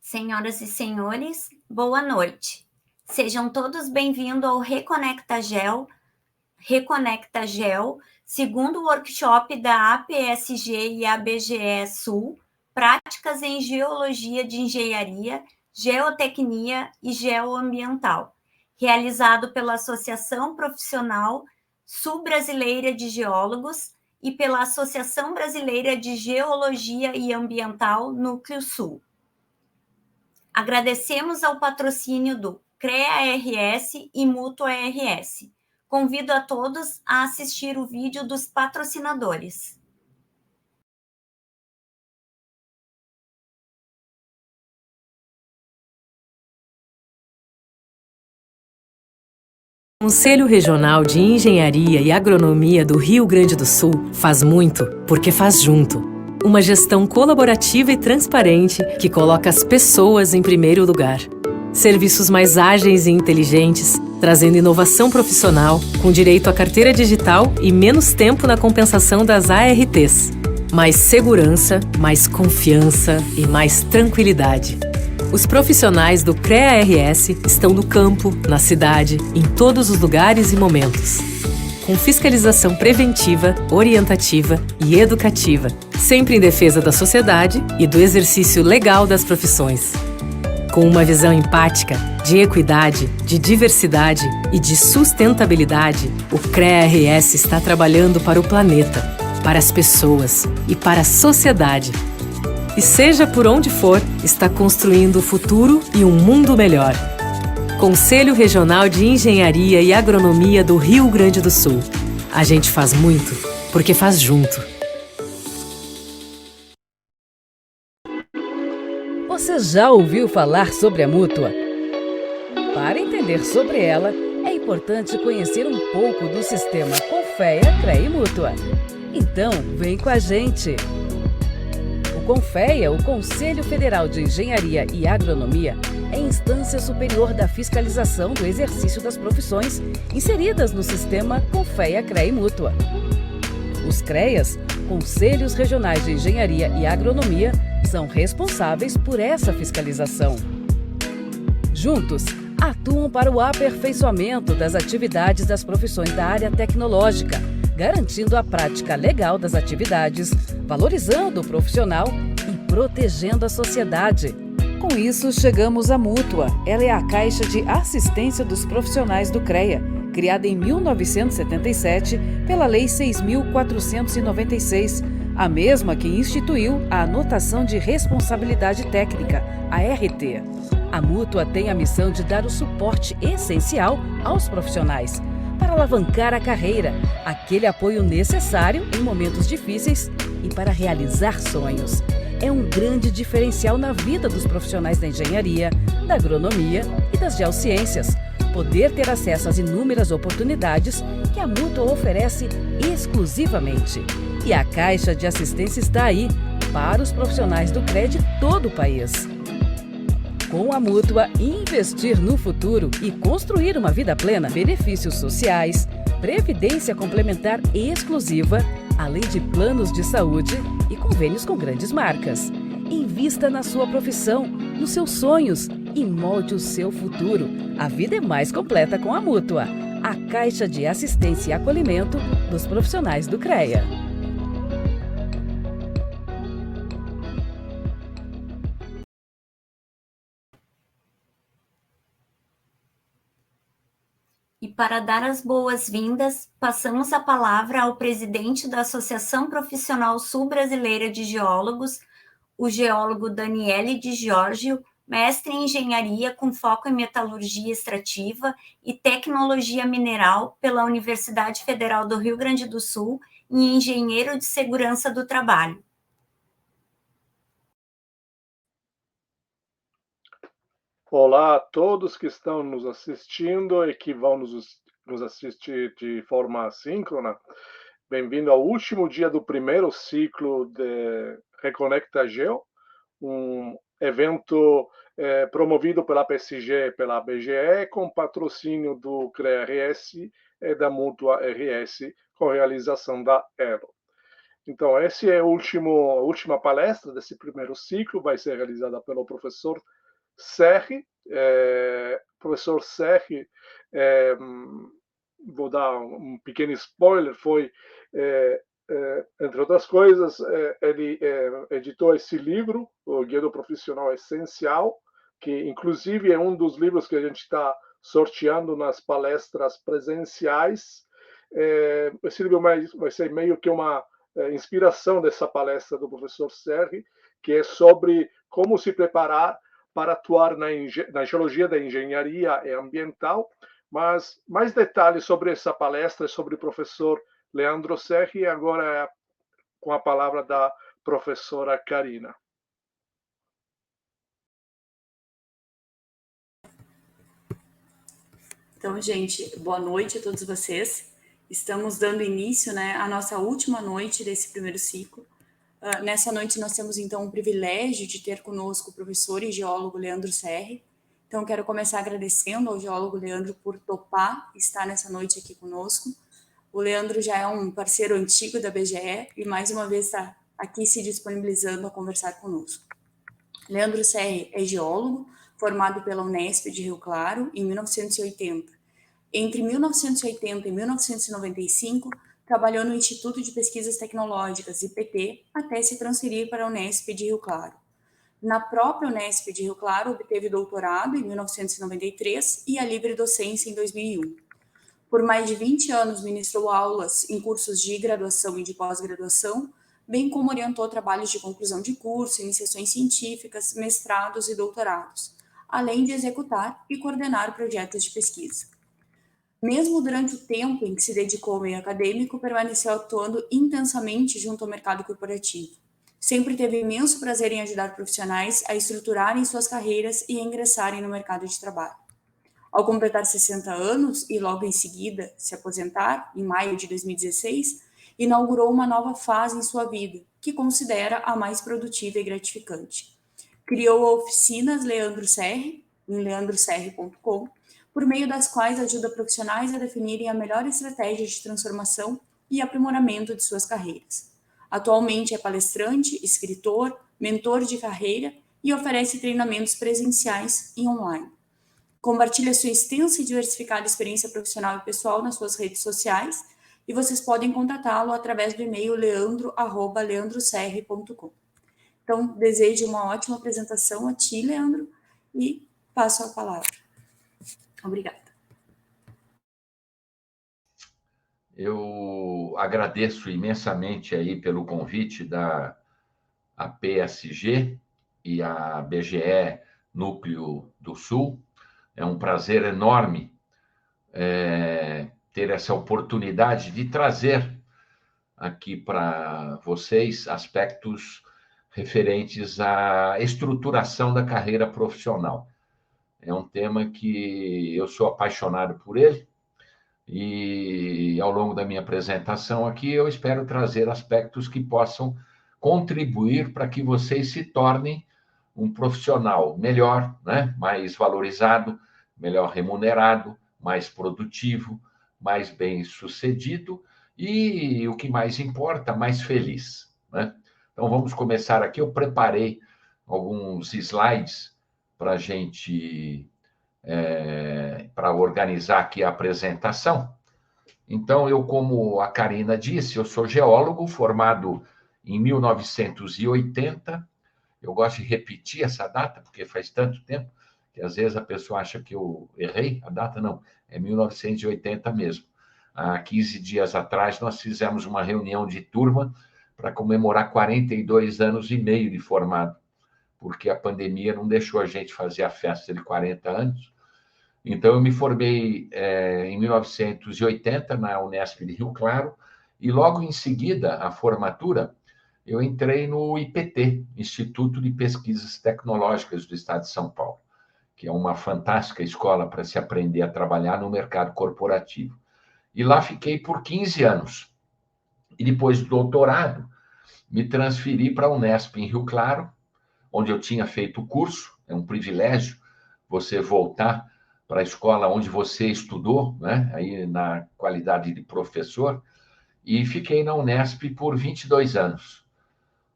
Senhoras e senhores, boa noite. Sejam todos bem-vindos ao Reconecta Gel, segundo workshop da APSG e ABGE Sul, Práticas em Geologia de Engenharia, Geotecnia e Geoambiental, realizado pela Associação Profissional Sul-Brasileira de Geólogos e pela Associação Brasileira de Geologia e Ambiental Núcleo Sul. Agradecemos ao patrocínio do CREA-RS e Mútua-RS. Convido a todos a assistir o vídeo dos patrocinadores. O Conselho Regional de Engenharia e Agronomia do Rio Grande do Sul faz muito porque faz junto. Uma gestão colaborativa e transparente que coloca as pessoas em primeiro lugar. Serviços mais ágeis e inteligentes, trazendo inovação profissional, com direito à carteira digital e menos tempo na compensação das ARTs. Mais segurança, mais confiança e mais tranquilidade. Os profissionais do CREA-RS estão no campo, na cidade, em todos os lugares e momentos. Com fiscalização preventiva, orientativa e educativa, sempre em defesa da sociedade e do exercício legal das profissões. Com uma visão empática, de equidade, de diversidade e de sustentabilidade, o CREA-RS está trabalhando para o planeta, para as pessoas e para a sociedade. E seja por onde for, está construindo o futuro e um mundo melhor. Conselho Regional de Engenharia e Agronomia do Rio Grande do Sul. A gente faz muito, porque faz junto. Você já ouviu falar sobre a Mútua? Para entender sobre ela, é importante conhecer um pouco do sistema Confea, CREA e Mútua. Então, vem com a gente! O Confea, o Conselho Federal de Engenharia e Agronomia, é a instância superior da fiscalização do exercício das profissões inseridas no sistema Confea, CREA e Mútua. Os CREAs, Conselhos Regionais de Engenharia e Agronomia, são responsáveis por essa fiscalização. Juntos, atuam para o aperfeiçoamento das atividades das profissões da área tecnológica, garantindo a prática legal das atividades, valorizando o profissional e protegendo a sociedade. Com isso, chegamos à Mútua. Ela é a Caixa de Assistência dos Profissionais do CREA, criada em 1977 pela Lei 6.496, a mesma que instituiu a Anotação de Responsabilidade Técnica, a RT. A Mútua tem a missão de dar o suporte essencial aos profissionais, para alavancar a carreira, aquele apoio necessário em momentos difíceis e para realizar sonhos. É um grande diferencial na vida dos profissionais da engenharia, da agronomia e das geociências, poder ter acesso às inúmeras oportunidades que a Mútua oferece exclusivamente. E a Caixa de Assistência está aí para os profissionais do CREA de todo o país. Com a Mútua, investir no futuro e construir uma vida plena, benefícios sociais, previdência complementar exclusiva, além de planos de saúde e convênios com grandes marcas. Invista na sua profissão, nos seus sonhos e molde o seu futuro. A vida é mais completa com a Mútua, a Caixa de Assistência e Acolhimento dos profissionais do CREA. E para dar as boas-vindas, passamos a palavra ao presidente da Associação Profissional Sul-Brasileira de Geólogos, o geólogo Daniele Di Giorgio, mestre em engenharia com foco em metalurgia extrativa e tecnologia mineral pela Universidade Federal do Rio Grande do Sul e engenheiro de segurança do trabalho. Olá a todos que estão nos assistindo e que vão nos assistir de forma assíncrona. Bem-vindo ao último dia do primeiro ciclo de Reconecta Geo, um evento promovido pela PSG e pela BGE, com patrocínio do CREA-RS e da Mútua-RS, com realização da ELO. Então, essa é a última palestra desse primeiro ciclo, vai ser realizada pelo professor Serri. Professor Serri, vou dar um pequeno spoiler, foi, entre outras coisas, ele editou esse livro, o Guia do Profissional Essencial, que inclusive é um dos livros que a gente está sorteando nas palestras presenciais. Esse livro vai ser meio que uma inspiração dessa palestra do professor Serri, que é sobre como se preparar para atuar na geologia da engenharia ambiental. Mas mais detalhes sobre essa palestra, sobre o professor Leandro Serri, agora com a palavra da professora Karina. Então, gente, boa noite a todos vocês. Estamos dando início, à nossa última noite desse primeiro ciclo. Nessa noite nós temos, então, o privilégio de ter conosco o professor e geólogo Leandro Serri. Então, quero começar agradecendo ao geólogo Leandro por topar estar nessa noite aqui conosco. O Leandro já é um parceiro antigo da BGE e, mais uma vez, está aqui se disponibilizando a conversar conosco. Leandro Serri é geólogo, formado pela Unesp de Rio Claro em 1980. Entre 1980 e 1995, trabalhou no Instituto de Pesquisas Tecnológicas, IPT, até se transferir para a Unesp de Rio Claro. Na própria Unesp de Rio Claro, obteve doutorado em 1993 e a livre docência em 2001. Por mais de 20 anos, ministrou aulas em cursos de graduação e de pós-graduação, bem como orientou trabalhos de conclusão de curso, iniciações científicas, mestrados e doutorados, além de executar e coordenar projetos de pesquisa. Mesmo durante o tempo em que se dedicou ao meio acadêmico, permaneceu atuando intensamente junto ao mercado corporativo. Sempre teve imenso prazer em ajudar profissionais a estruturarem suas carreiras e a ingressarem no mercado de trabalho. Ao completar 60 anos e logo em seguida se aposentar, em maio de 2016, inaugurou uma nova fase em sua vida, que considera a mais produtiva e gratificante. Criou a oficinas Leandro Serri, em leandroserri.com, por meio das quais ajuda profissionais a definirem a melhor estratégia de transformação e aprimoramento de suas carreiras. Atualmente é palestrante, escritor, mentor de carreira e oferece treinamentos presenciais e online. Compartilha sua extensa e diversificada experiência profissional e pessoal nas suas redes sociais e vocês podem contatá-lo através do e-mail leandro@leandroserri.com. Então, desejo uma ótima apresentação a ti, Leandro, e passo a palavra. Obrigada. Eu agradeço imensamente aí pelo convite da PSG e a BGE Núcleo do Sul. É um prazer enorme ter essa oportunidade de trazer aqui para vocês aspectos referentes à estruturação da carreira profissional. É um tema que eu sou apaixonado por ele e, ao longo da minha apresentação aqui, eu espero trazer aspectos que possam contribuir para que vocês se tornem um profissional melhor, mais valorizado, melhor remunerado, mais produtivo, mais bem-sucedido e, o que mais importa, mais feliz. Então, vamos começar aqui. Eu preparei alguns slides para a gente, para organizar aqui a apresentação. Então, eu, como a Karina disse, eu sou geólogo formado em 1980. Eu gosto de repetir essa data, porque faz tanto tempo que às vezes a pessoa acha que eu errei a data. Não, é 1980 mesmo. Há 15 dias atrás, nós fizemos uma reunião de turma para comemorar 42 anos e meio de formado, porque a pandemia não deixou a gente fazer a festa de 40 anos. Então, eu me formei em 1980 na Unesp de Rio Claro, e logo em seguida, a formatura, eu entrei no IPT, Instituto de Pesquisas Tecnológicas do Estado de São Paulo, que é uma fantástica escola para se aprender a trabalhar no mercado corporativo. E lá fiquei por 15 anos. E depois do doutorado, me transferi para a Unesp em Rio Claro, onde eu tinha feito o curso. É um privilégio você voltar para a escola onde você estudou, aí na qualidade de professor. e fiquei na Unesp por 22 anos.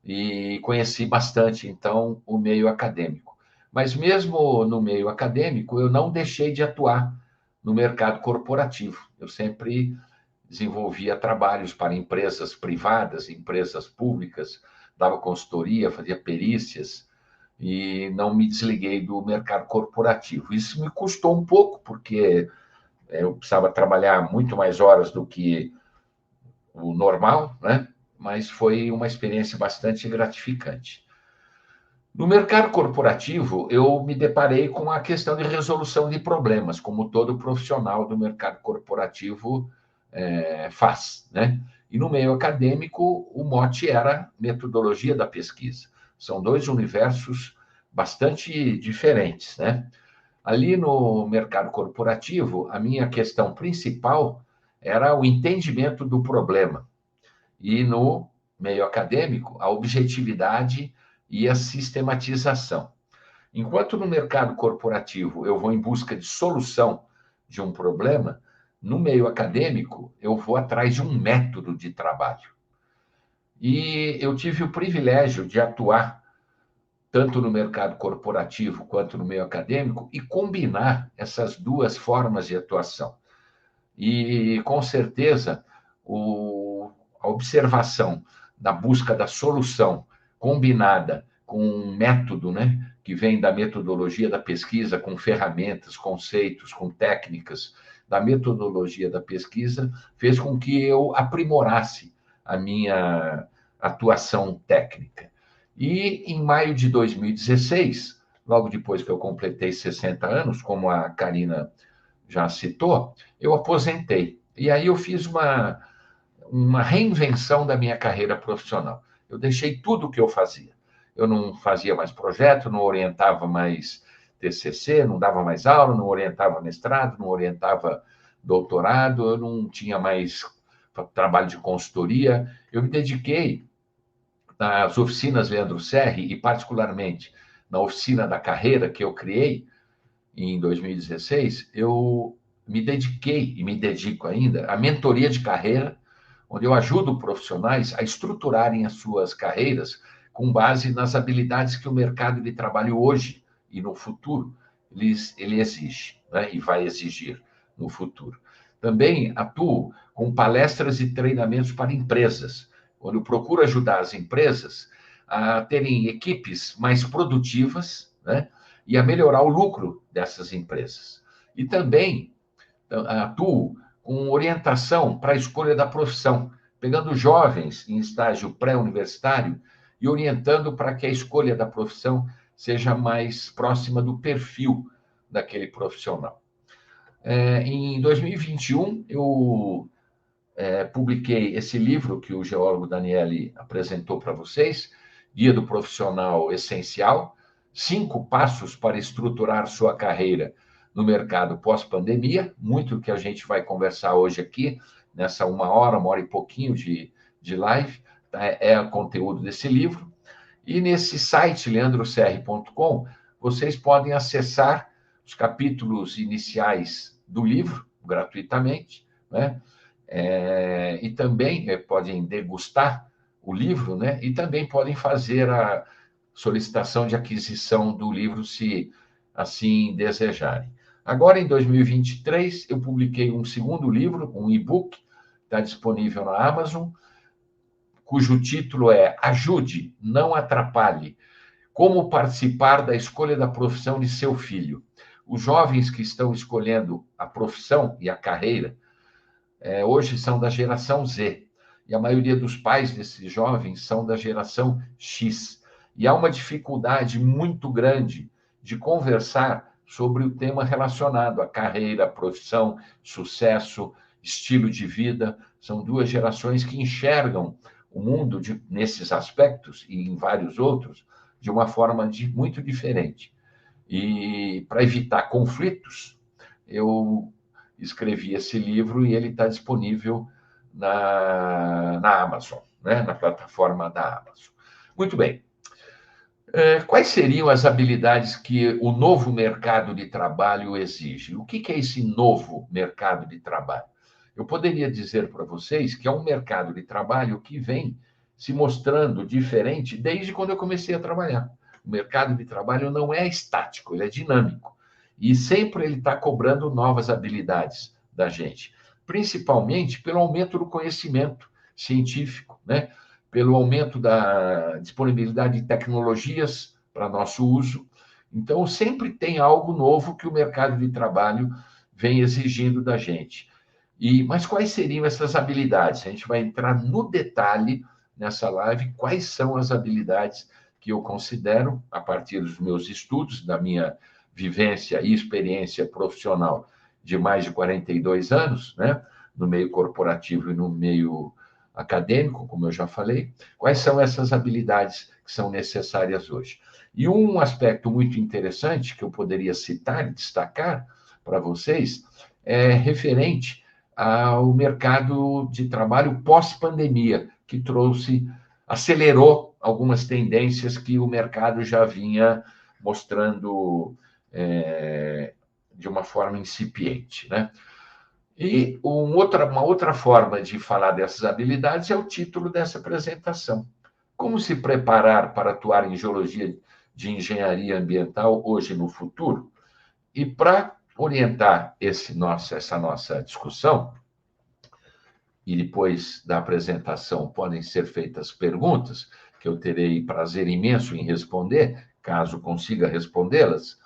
E conheci bastante, então, o meio acadêmico. Mas mesmo no meio acadêmico, eu não deixei de atuar no mercado corporativo. Eu sempre desenvolvia trabalhos para empresas privadas, empresas públicas, dava consultoria, fazia perícias, e não me desliguei do mercado corporativo. Isso me custou um pouco, porque eu precisava trabalhar muito mais horas do que o normal, né? Mas foi uma experiência bastante gratificante. No mercado corporativo, eu me deparei com a questão de resolução de problemas, como todo profissional do mercado corporativo faz, né? E no meio acadêmico, o mote era metodologia da pesquisa. São dois universos bastante diferentes, né? Ali no mercado corporativo, a minha questão principal era o entendimento do problema. E no meio acadêmico, a objetividade e a sistematização. Enquanto no mercado corporativo eu vou em busca de solução de um problema, no meio acadêmico eu vou atrás de um método de trabalho. E eu tive o privilégio de atuar tanto no mercado corporativo quanto no meio acadêmico e combinar essas duas formas de atuação. E, com certeza, a observação da busca da solução combinada com um método, né, que vem da metodologia da pesquisa, com ferramentas, conceitos, com técnicas da metodologia da pesquisa, fez com que eu aprimorasse a minha atuação técnica. E, em maio de 2016, logo depois que eu completei 60 anos, como a Karina já citou, eu aposentei. E aí eu fiz uma reinvenção da minha carreira profissional. Eu deixei tudo o que eu fazia. Eu não fazia mais projeto, não orientava mais TCC, não dava mais aula, não orientava mestrado, não orientava doutorado, eu não tinha mais trabalho de consultoria. Eu me dediquei nas oficinas Leandro Serri e, particularmente, na oficina da carreira que eu criei em 2016, eu me dediquei e me dedico ainda à mentoria de carreira, onde eu ajudo profissionais a estruturarem as suas carreiras com base nas habilidades que o mercado de trabalho hoje e no futuro ele exige, né? E vai exigir no futuro. Também atuo com palestras e treinamentos para empresas, onde eu procuro ajudar as empresas a terem equipes mais produtivas, né? E a melhorar o lucro dessas empresas. E também atuo com orientação para a escolha da profissão, pegando jovens em estágio pré-universitário e orientando para que a escolha da profissão seja mais próxima do perfil daquele profissional. Em 2021, eu publiquei esse livro que o geólogo Daniele apresentou para vocês, Guia do Profissional Essencial, 5 passos para estruturar sua carreira no mercado pós-pandemia, muito do que a gente vai conversar hoje aqui, nessa uma hora e pouquinho de live, é o conteúdo desse livro. E nesse site, leandroserri.com, vocês podem acessar os capítulos iniciais do livro, gratuitamente, né? E também podem degustar o livro, né? E também podem fazer a solicitação de aquisição do livro, se assim desejarem. Agora, em 2023, eu publiquei um segundo livro, um e-book, está disponível na Amazon, cujo título é Ajude, não atrapalhe, como participar da escolha da profissão de seu filho. Os jovens que estão escolhendo a profissão e a carreira, hoje são da geração Z, e a maioria dos pais desses jovens são da geração X. E há uma dificuldade muito grande de conversar sobre o tema relacionado à carreira, profissão, sucesso, estilo de vida. São duas gerações que enxergam o mundo nesses aspectos e em vários outros de uma forma muito diferente. E para evitar conflitos, eu escrevi esse livro e ele está disponível na Amazon, né? Na plataforma da Amazon. Muito bem. Quais seriam as habilidades que o novo mercado de trabalho exige? O que é esse novo mercado de trabalho? eu poderia dizer para vocês que é um mercado de trabalho que vem se mostrando diferente desde quando eu comecei a trabalhar. O mercado de trabalho não é estático, ele é dinâmico. E sempre ele está cobrando novas habilidades da gente, principalmente pelo aumento do conhecimento científico, né? Pelo aumento da disponibilidade de tecnologias para nosso uso. Então, sempre tem algo novo que o mercado de trabalho vem exigindo da gente. Mas quais seriam essas habilidades? A gente vai entrar no detalhe nessa live, quais são as habilidades que eu considero, a partir dos meus estudos, da minha vivência e experiência profissional de mais de 42 anos, né, no meio corporativo e no meio acadêmico, como eu já falei, quais são essas habilidades que são necessárias hoje. E um aspecto muito interessante que eu poderia citar e destacar para vocês é referente ao mercado de trabalho pós-pandemia, que acelerou algumas tendências que o mercado já vinha mostrando de uma forma incipiente, né? E uma outra forma de falar dessas habilidades é o título dessa apresentação. Como se preparar para atuar em geologia de engenharia ambiental hoje e no futuro? E para orientar essa nossa discussão, e depois da apresentação podem ser feitas perguntas, que eu terei prazer imenso em responder, caso consiga respondê-las,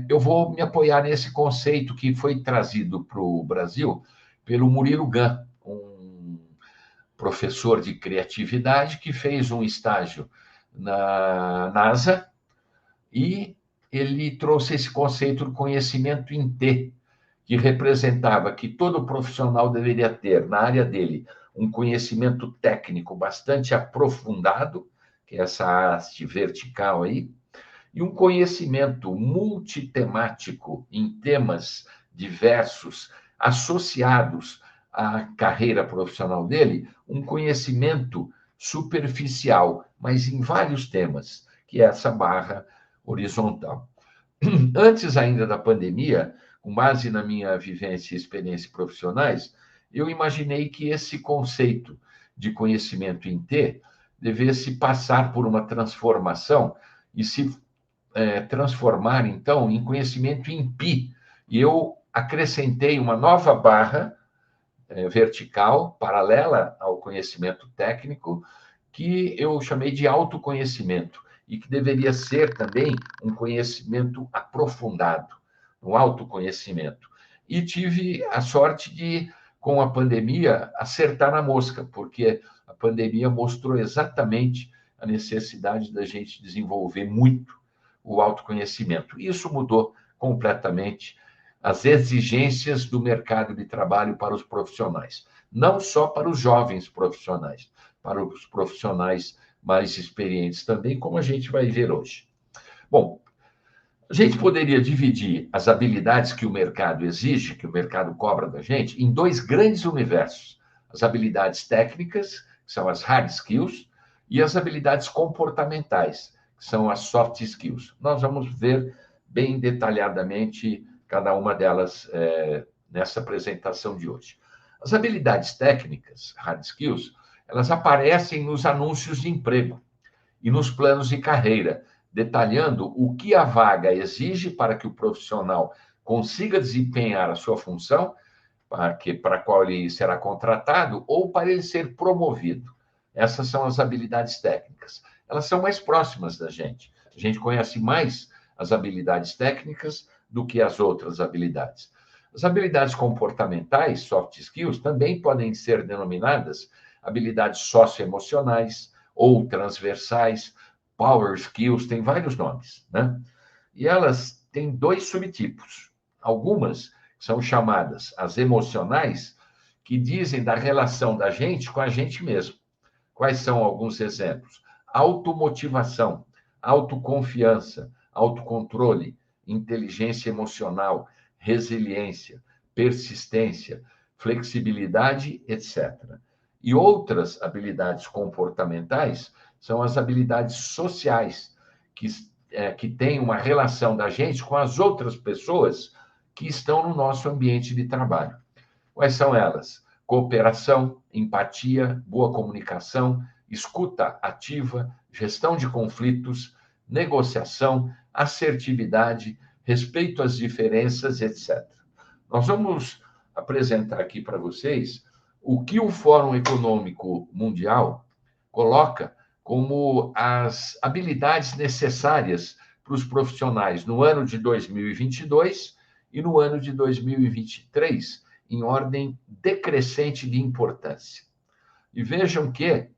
eu vou me apoiar nesse conceito que foi trazido para o Brasil pelo Murilo Gun, um professor de criatividade que fez um estágio na NASA e ele trouxe esse conceito do conhecimento em T, que representava que todo profissional deveria ter, na área dele, um conhecimento técnico bastante aprofundado, que é essa haste vertical aí, e um conhecimento multitemático em temas diversos, associados à carreira profissional dele, um conhecimento superficial, mas em vários temas, que é essa barra horizontal. Antes ainda da pandemia, com base na minha vivência e experiência profissionais, eu imaginei que esse conceito de conhecimento em T devesse passar por uma transformação e se transformar, então, em conhecimento em Pi. E eu acrescentei uma nova barra vertical, paralela ao conhecimento técnico, que eu chamei de autoconhecimento, e que deveria ser também um conhecimento aprofundado, um autoconhecimento. E tive a sorte de, com a pandemia, acertar na mosca, porque a pandemia mostrou exatamente a necessidade da gente desenvolver muito o autoconhecimento. Isso mudou completamente as exigências do mercado de trabalho para os profissionais, não só para os jovens profissionais, para os profissionais mais experientes também, como a gente vai ver hoje. Bom, a gente poderia dividir as habilidades que o mercado exige, que o mercado cobra da gente, em dois grandes universos. As habilidades técnicas, que são as hard skills, e as habilidades comportamentais, que são as soft skills. Nós vamos ver bem detalhadamente cada uma delas nessa apresentação de hoje. As habilidades técnicas, hard skills, elas aparecem nos anúncios de emprego e nos planos de carreira, detalhando o que a vaga exige para que o profissional consiga desempenhar a sua função, para a qual ele será contratado, ou para ele ser promovido. Essas são as habilidades técnicas. Elas são mais próximas da gente. A gente conhece mais as habilidades técnicas do que as outras habilidades. As habilidades comportamentais, soft skills, também podem ser denominadas habilidades socioemocionais ou transversais, power skills, tem vários nomes, né? E elas têm dois subtipos. Algumas são chamadas as emocionais, que dizem da relação da gente com a gente mesmo. Quais são alguns exemplos? Automotivação, autoconfiança, autocontrole, inteligência emocional, resiliência, persistência, flexibilidade, etc. E outras habilidades comportamentais são as habilidades sociais, que têm uma relação da gente com as outras pessoas que estão no nosso ambiente de trabalho. Quais são elas? Cooperação, empatia, boa comunicação, escuta ativa, gestão de conflitos, negociação, assertividade, respeito às diferenças, etc. Nós vamos apresentar aqui para vocês o que o Fórum Econômico Mundial coloca como as habilidades necessárias para os profissionais no ano de 2022 e no ano de 2023, em ordem decrescente de importância. E vejam que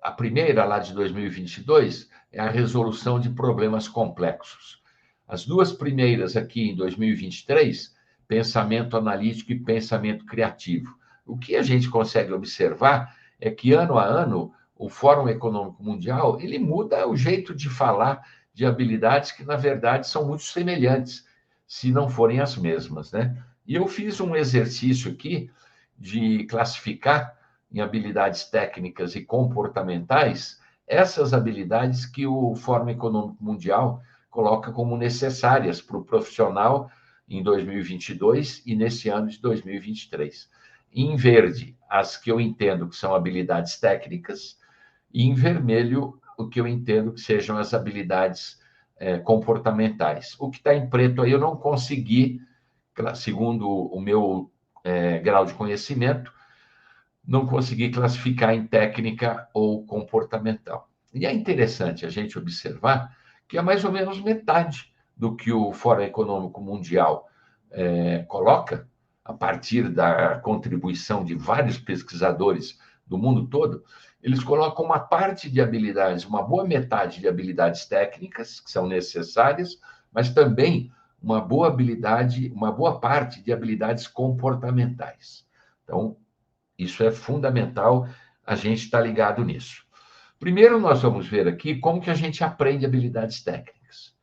a primeira, lá de 2022, é a resolução de problemas complexos. As duas primeiras aqui, em 2023, pensamento analítico e pensamento criativo. O que a gente consegue observar é que, ano a ano, o Fórum Econômico Mundial ele muda o jeito de falar de habilidades que, na verdade, são muito semelhantes, se não forem as mesmas, né? E eu fiz um exercício aqui de classificar em habilidades técnicas e comportamentais essas habilidades que o Fórum Econômico Mundial coloca como necessárias para o profissional em 2022 e nesse ano de 2023. Em verde, as que eu entendo que são habilidades técnicas, e em vermelho, o que eu entendo que sejam as habilidades comportamentais. O que está em preto aí eu não consegui, segundo o meu grau de conhecimento, não consegui classificar em técnica ou comportamental. E é interessante a gente observar que é mais ou menos metade do que o Fórum Econômico Mundial coloca, a partir da contribuição de vários pesquisadores do mundo todo, eles colocam uma parte de habilidades, uma boa metade de habilidades técnicas, que são necessárias, mas também uma boa habilidade, uma boa parte de habilidades comportamentais. Então, isso é fundamental, a gente está ligado nisso. Primeiro, nós vamos ver aqui como que a gente aprende habilidades técnicas.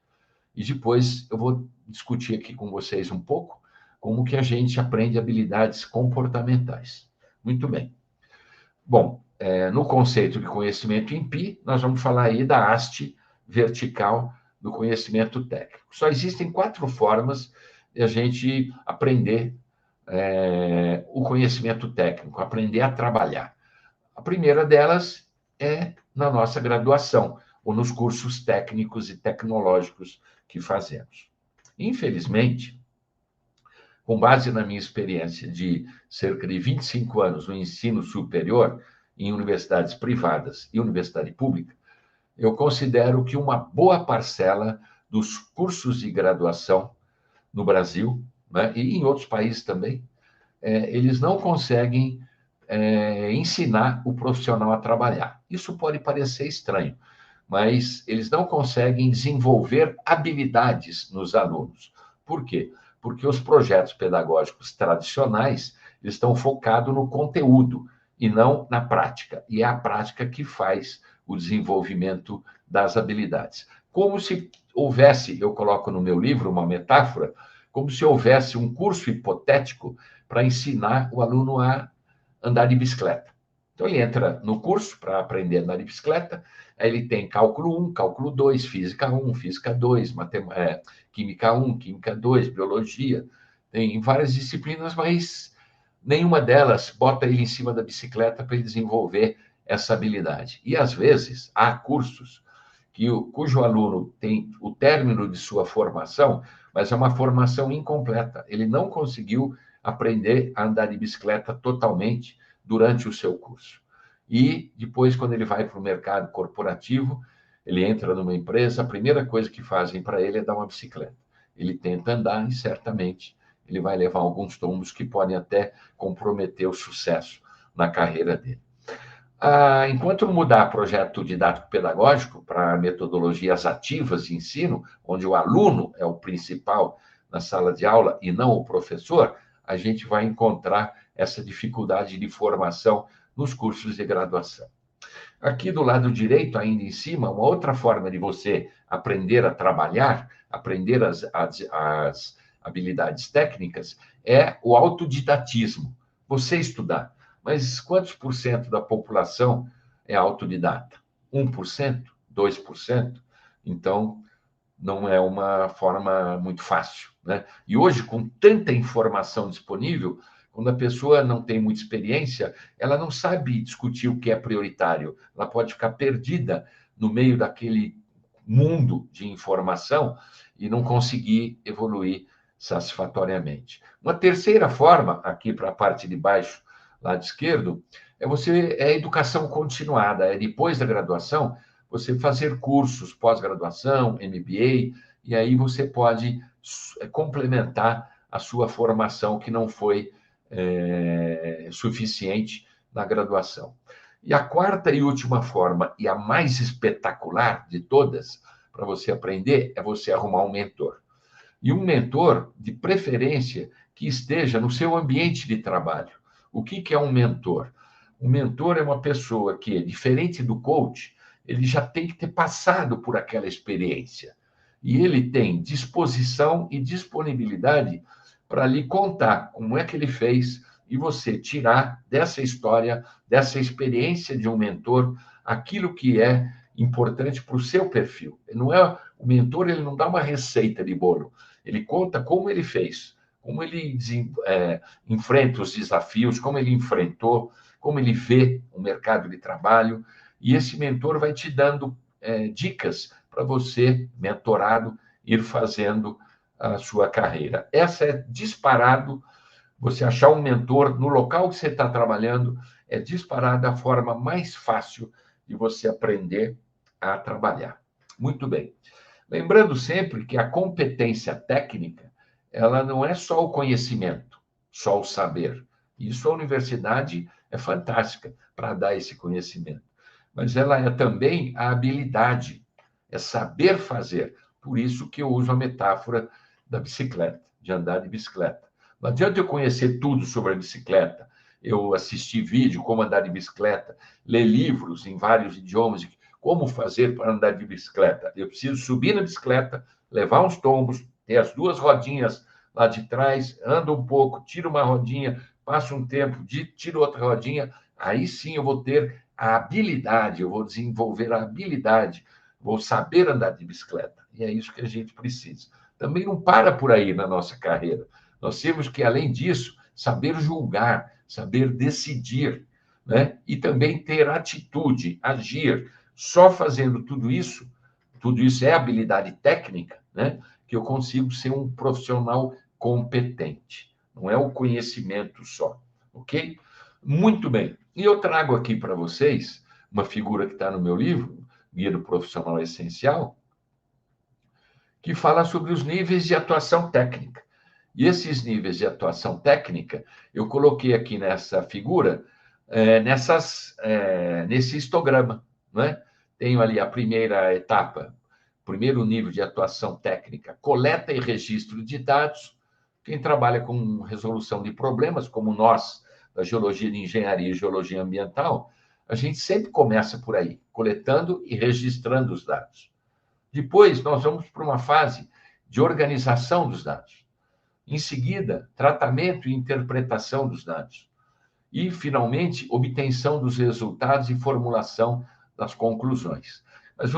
E depois eu vou discutir aqui com vocês um pouco como que a gente aprende habilidades comportamentais. Muito bem. Bom, no conceito de conhecimento em Pi, nós vamos falar aí da haste vertical do conhecimento técnico. Só existem 4 formas de a gente aprender o conhecimento técnico, aprender a trabalhar. A primeira delas é na nossa graduação, ou nos cursos técnicos e tecnológicos que fazemos. Infelizmente, com base na minha experiência de cerca de 25 anos no ensino superior, em universidades privadas e universidade pública, eu considero que uma boa parcela dos cursos de graduação no Brasil, né, e em outros países também, eles não conseguem ensinar o profissional a trabalhar. Isso pode parecer estranho, mas eles não conseguem desenvolver habilidades nos alunos. Por quê? Porque os projetos pedagógicos tradicionais estão focados no conteúdo e não na prática. E é a prática que faz o desenvolvimento das habilidades. Como se houvesse, eu coloco no meu livro uma metáfora, como se houvesse um curso hipotético para ensinar o aluno a andar de bicicleta. Então, ele entra no curso para aprender a andar de bicicleta, aí ele tem cálculo 1, cálculo 2, física 1, física 2, química 1, química 2, biologia, tem várias disciplinas, mas nenhuma delas bota ele em cima da bicicleta para ele desenvolver essa habilidade. E, às vezes, há cursos cujo aluno tem o término de sua formação, mas é uma formação incompleta. Ele não conseguiu aprender a andar de bicicleta totalmente durante o seu curso. E depois, quando ele vai para o mercado corporativo, ele entra numa empresa, a primeira coisa que fazem para ele é dar uma bicicleta. Ele tenta andar e, certamente, ele vai levar alguns tombos que podem até comprometer o sucesso na carreira dele. Enquanto não mudar projeto didático-pedagógico para metodologias ativas de ensino, onde o aluno é o principal na sala de aula e não o professor, a gente vai encontrar essa dificuldade de formação nos cursos de graduação. Aqui do lado direito, ainda em cima, uma outra forma de você aprender a trabalhar, aprender as habilidades técnicas, é o autodidatismo. Você estudar. Mas quantos por cento da população é autodidata? 1%? 2%? Então, não é uma forma muito fácil, né? E hoje, com tanta informação disponível, quando a pessoa não tem muita experiência, ela não sabe discutir o que é prioritário. Ela pode ficar perdida no meio daquele mundo de informação e não conseguir evoluir satisfatoriamente. Uma terceira forma, aqui para a parte de baixo, lado esquerdo, é a educação continuada. É depois da graduação, você fazer cursos, pós-graduação, MBA, e aí você pode complementar a sua formação que não foi suficiente na graduação. E a quarta e última forma, e a mais espetacular de todas, para você aprender, é você arrumar um mentor. E um mentor, de preferência, que esteja no seu ambiente de trabalho. O que é um mentor? Um mentor é uma pessoa que, diferente do coach, ele já tem que ter passado por aquela experiência. E ele tem disposição e disponibilidade para lhe contar como é que ele fez e você tirar dessa história, dessa experiência de um mentor, aquilo que é importante para o seu perfil. Não é, o mentor, ele não dá uma receita de bolo, ele conta como ele fez, como ele enfrenta os desafios, como ele enfrentou, como ele vê o mercado de trabalho, e esse mentor vai te dando dicas para você, mentorado, ir fazendo a sua carreira. Essa é disparado, você achar um mentor no local que você está trabalhando, é disparado a forma mais fácil de você aprender a trabalhar. Muito bem. Lembrando sempre que a competência técnica, ela não é só o conhecimento, só o saber. Isso a universidade é fantástica para dar esse conhecimento. Mas ela é também a habilidade, é saber fazer. Por isso que eu uso a metáfora da bicicleta, de andar de bicicleta. Não adianta eu conhecer tudo sobre a bicicleta, eu assistir vídeo, como andar de bicicleta, ler livros em vários idiomas, como fazer para andar de bicicleta. Eu preciso subir na bicicleta, levar uns tombos, ter as duas rodinhas lá de trás, ando um pouco, tiro uma rodinha, passo um tempo, tiro outra rodinha, aí sim eu vou ter a habilidade, eu vou desenvolver a habilidade, vou saber andar de bicicleta. E é isso que a gente precisa. Também não para por aí na nossa carreira. Nós temos que, além disso, saber julgar, saber decidir, né? E também ter atitude, agir. Só fazendo tudo isso é habilidade técnica, né? Que eu consigo ser um profissional competente. Não é o conhecimento só, ok? Muito bem. E eu trago aqui para vocês uma figura que está no meu livro, Guia do Profissional Essencial, que fala sobre os níveis de atuação técnica. E esses níveis de atuação técnica, eu coloquei aqui nessa figura, nesse histograma, né? Tenho ali a primeira etapa, primeiro nível de atuação técnica, coleta e registro de dados. Quem trabalha com resolução de problemas, como nós, da Geologia de Engenharia e Geologia Ambiental, a gente sempre começa por aí, coletando e registrando os dados. Depois, nós vamos para uma fase de organização dos dados. Em seguida, tratamento e interpretação dos dados. E, finalmente, obtenção dos resultados e formulação das conclusões. Mas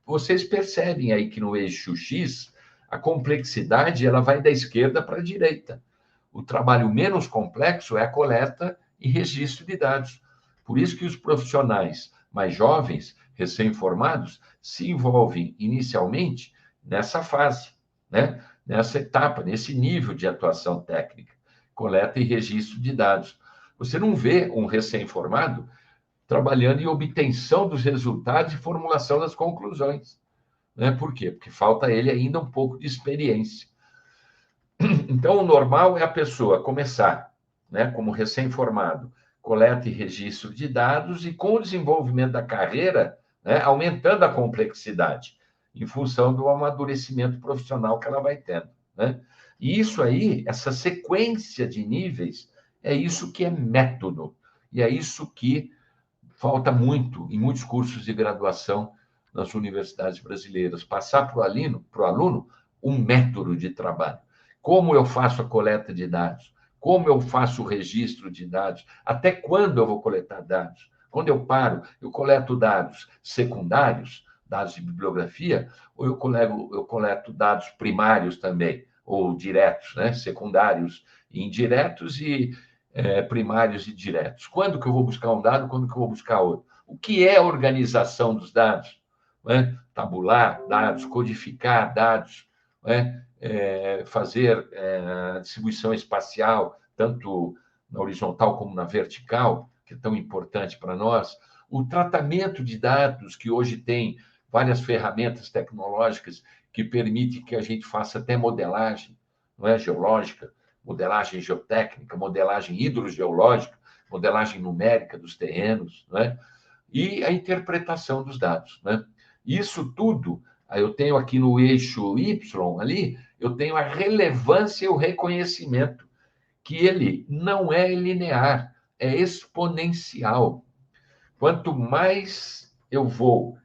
vocês percebem aí que no eixo X, a complexidade ela vai da esquerda para a direita. O trabalho menos complexo é a coleta e registro de dados. Por isso que os profissionais mais jovens, recém-formados, se envolvem inicialmente nessa fase, né? Nessa etapa, nesse nível de atuação técnica, coleta e registro de dados. Você não vê um recém-formado trabalhando em obtenção dos resultados e formulação das conclusões, né? Por quê? Porque falta a ele ainda um pouco de experiência. Então, o normal é a pessoa começar, né, como recém-formado, coleta e registro de dados e, com o desenvolvimento da carreira, né, aumentando a complexidade, em função do amadurecimento profissional que ela vai tendo, né? E isso aí, essa sequência de níveis, é isso que é método. E é isso que falta muito em muitos cursos de graduação nas universidades brasileiras. Passar para o aluno um método de trabalho. Como eu faço a coleta de dados? Como eu faço o registro de dados? Até quando eu vou coletar dados? Quando eu paro, eu coleto dados secundários, dados de bibliografia, ou eu coleto dados primários também, ou diretos, né? Secundários e indiretos, e primários e diretos. Quando que eu vou buscar um dado, quando que eu vou buscar outro? O que é a organização dos dados? Né? Tabular dados, codificar dados, né? Fazer distribuição espacial, tanto na horizontal como na vertical, que é tão importante para nós. O tratamento de dados, que hoje tem várias ferramentas tecnológicas que permitem que a gente faça até modelagem, não é, geológica, modelagem geotécnica, modelagem hidrogeológica, modelagem numérica dos terrenos, não é? E a interpretação dos dados, né? Isso tudo, eu tenho aqui no eixo Y ali, eu tenho a relevância e o reconhecimento, que ele não é linear, é exponencial. Quanto mais eu vou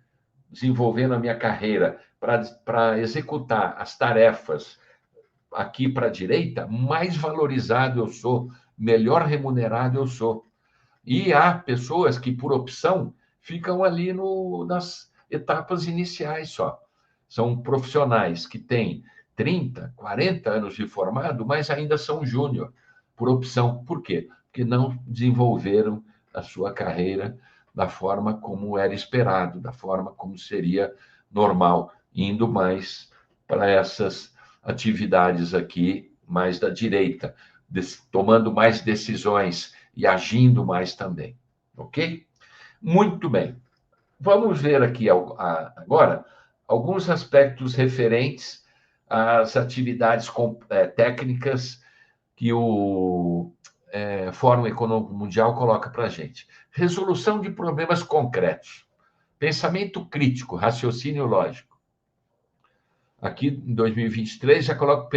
desenvolvendo a minha carreira para executar as tarefas aqui para a direita, mais valorizado eu sou, melhor remunerado eu sou. E há pessoas que, por opção, ficam ali nas etapas iniciais só. São profissionais que têm 30, 40 anos de formado, mas ainda são júnior, por opção. Por quê? Porque não desenvolveram a sua carreira da forma como era esperado, da forma como seria normal, indo mais para essas atividades aqui, mais da direita, tomando mais decisões e agindo mais também. Ok? Muito bem. Vamos ver aqui agora alguns aspectos referentes às atividades técnicas que o Fórum Econômico Mundial coloca para a gente. Resolução de problemas concretos. Pensamento crítico, raciocínio lógico. Aqui, em 2023, já coloca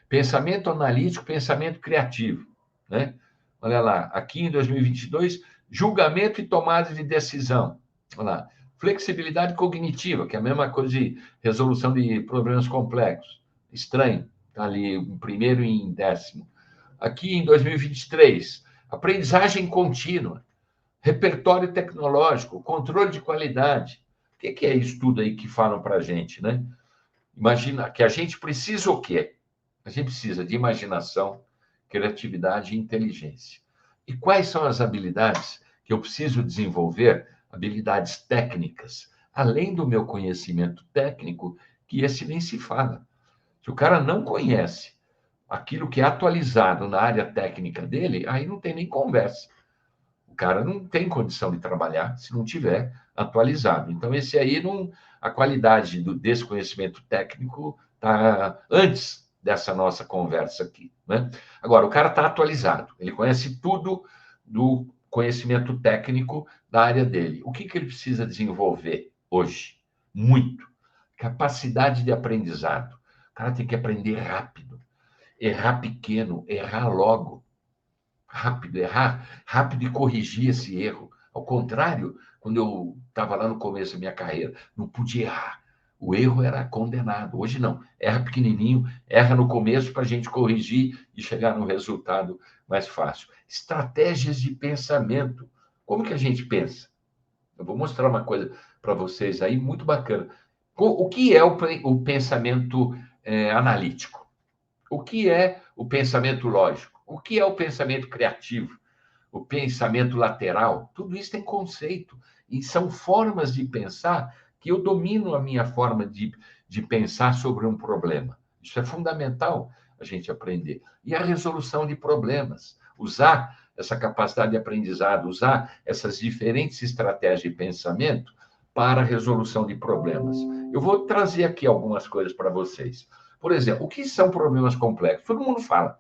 pensamento analítico, pensamento criativo, né? Olha lá, aqui em 2022, julgamento e tomada de decisão. Olha lá, flexibilidade cognitiva, que é a mesma coisa de resolução de problemas complexos. Estranho, está ali em primeiro e em 10º. Aqui em 2023, aprendizagem contínua, repertório tecnológico, controle de qualidade. O que é isso tudo aí que falam para a gente, né? Imagina que a gente precisa o quê? A gente precisa de imaginação, criatividade e inteligência. E quais são as habilidades que eu preciso desenvolver? Habilidades técnicas, além do meu conhecimento técnico, que esse nem se fala. Se o cara não conhece aquilo que é atualizado na área técnica dele, aí não tem nem conversa. O cara não tem condição de trabalhar se não tiver atualizado. Então, esse aí, a qualidade desse conhecimento técnico está antes dessa nossa conversa aqui, né? Agora, o cara está atualizado, ele conhece tudo do conhecimento técnico da área dele. O que ele precisa desenvolver hoje? Muito. Capacidade de aprendizado. O cara tem que aprender rápido, errar pequeno, errar logo. Rápido, errar rápido e corrigir esse erro. Ao contrário, quando eu estava lá no começo da minha carreira, não podia errar. O erro era condenado. Hoje não. Erra pequenininho, erra no começo para a gente corrigir e chegar no resultado mais fácil. Estratégias de pensamento. Como que a gente pensa? Eu vou mostrar uma coisa para vocês aí muito bacana. O que é o pensamento analítico? O que é o pensamento lógico? O que é o pensamento criativo? O pensamento lateral? Tudo isso tem conceito. E são formas de pensar que eu domino a minha forma de pensar sobre um problema. Isso é fundamental a gente aprender. E a resolução de problemas. Usar essa capacidade de aprendizado, usar essas diferentes estratégias de pensamento para a resolução de problemas. Eu vou trazer aqui algumas coisas para vocês. Por exemplo, o que são problemas complexos? Todo mundo fala,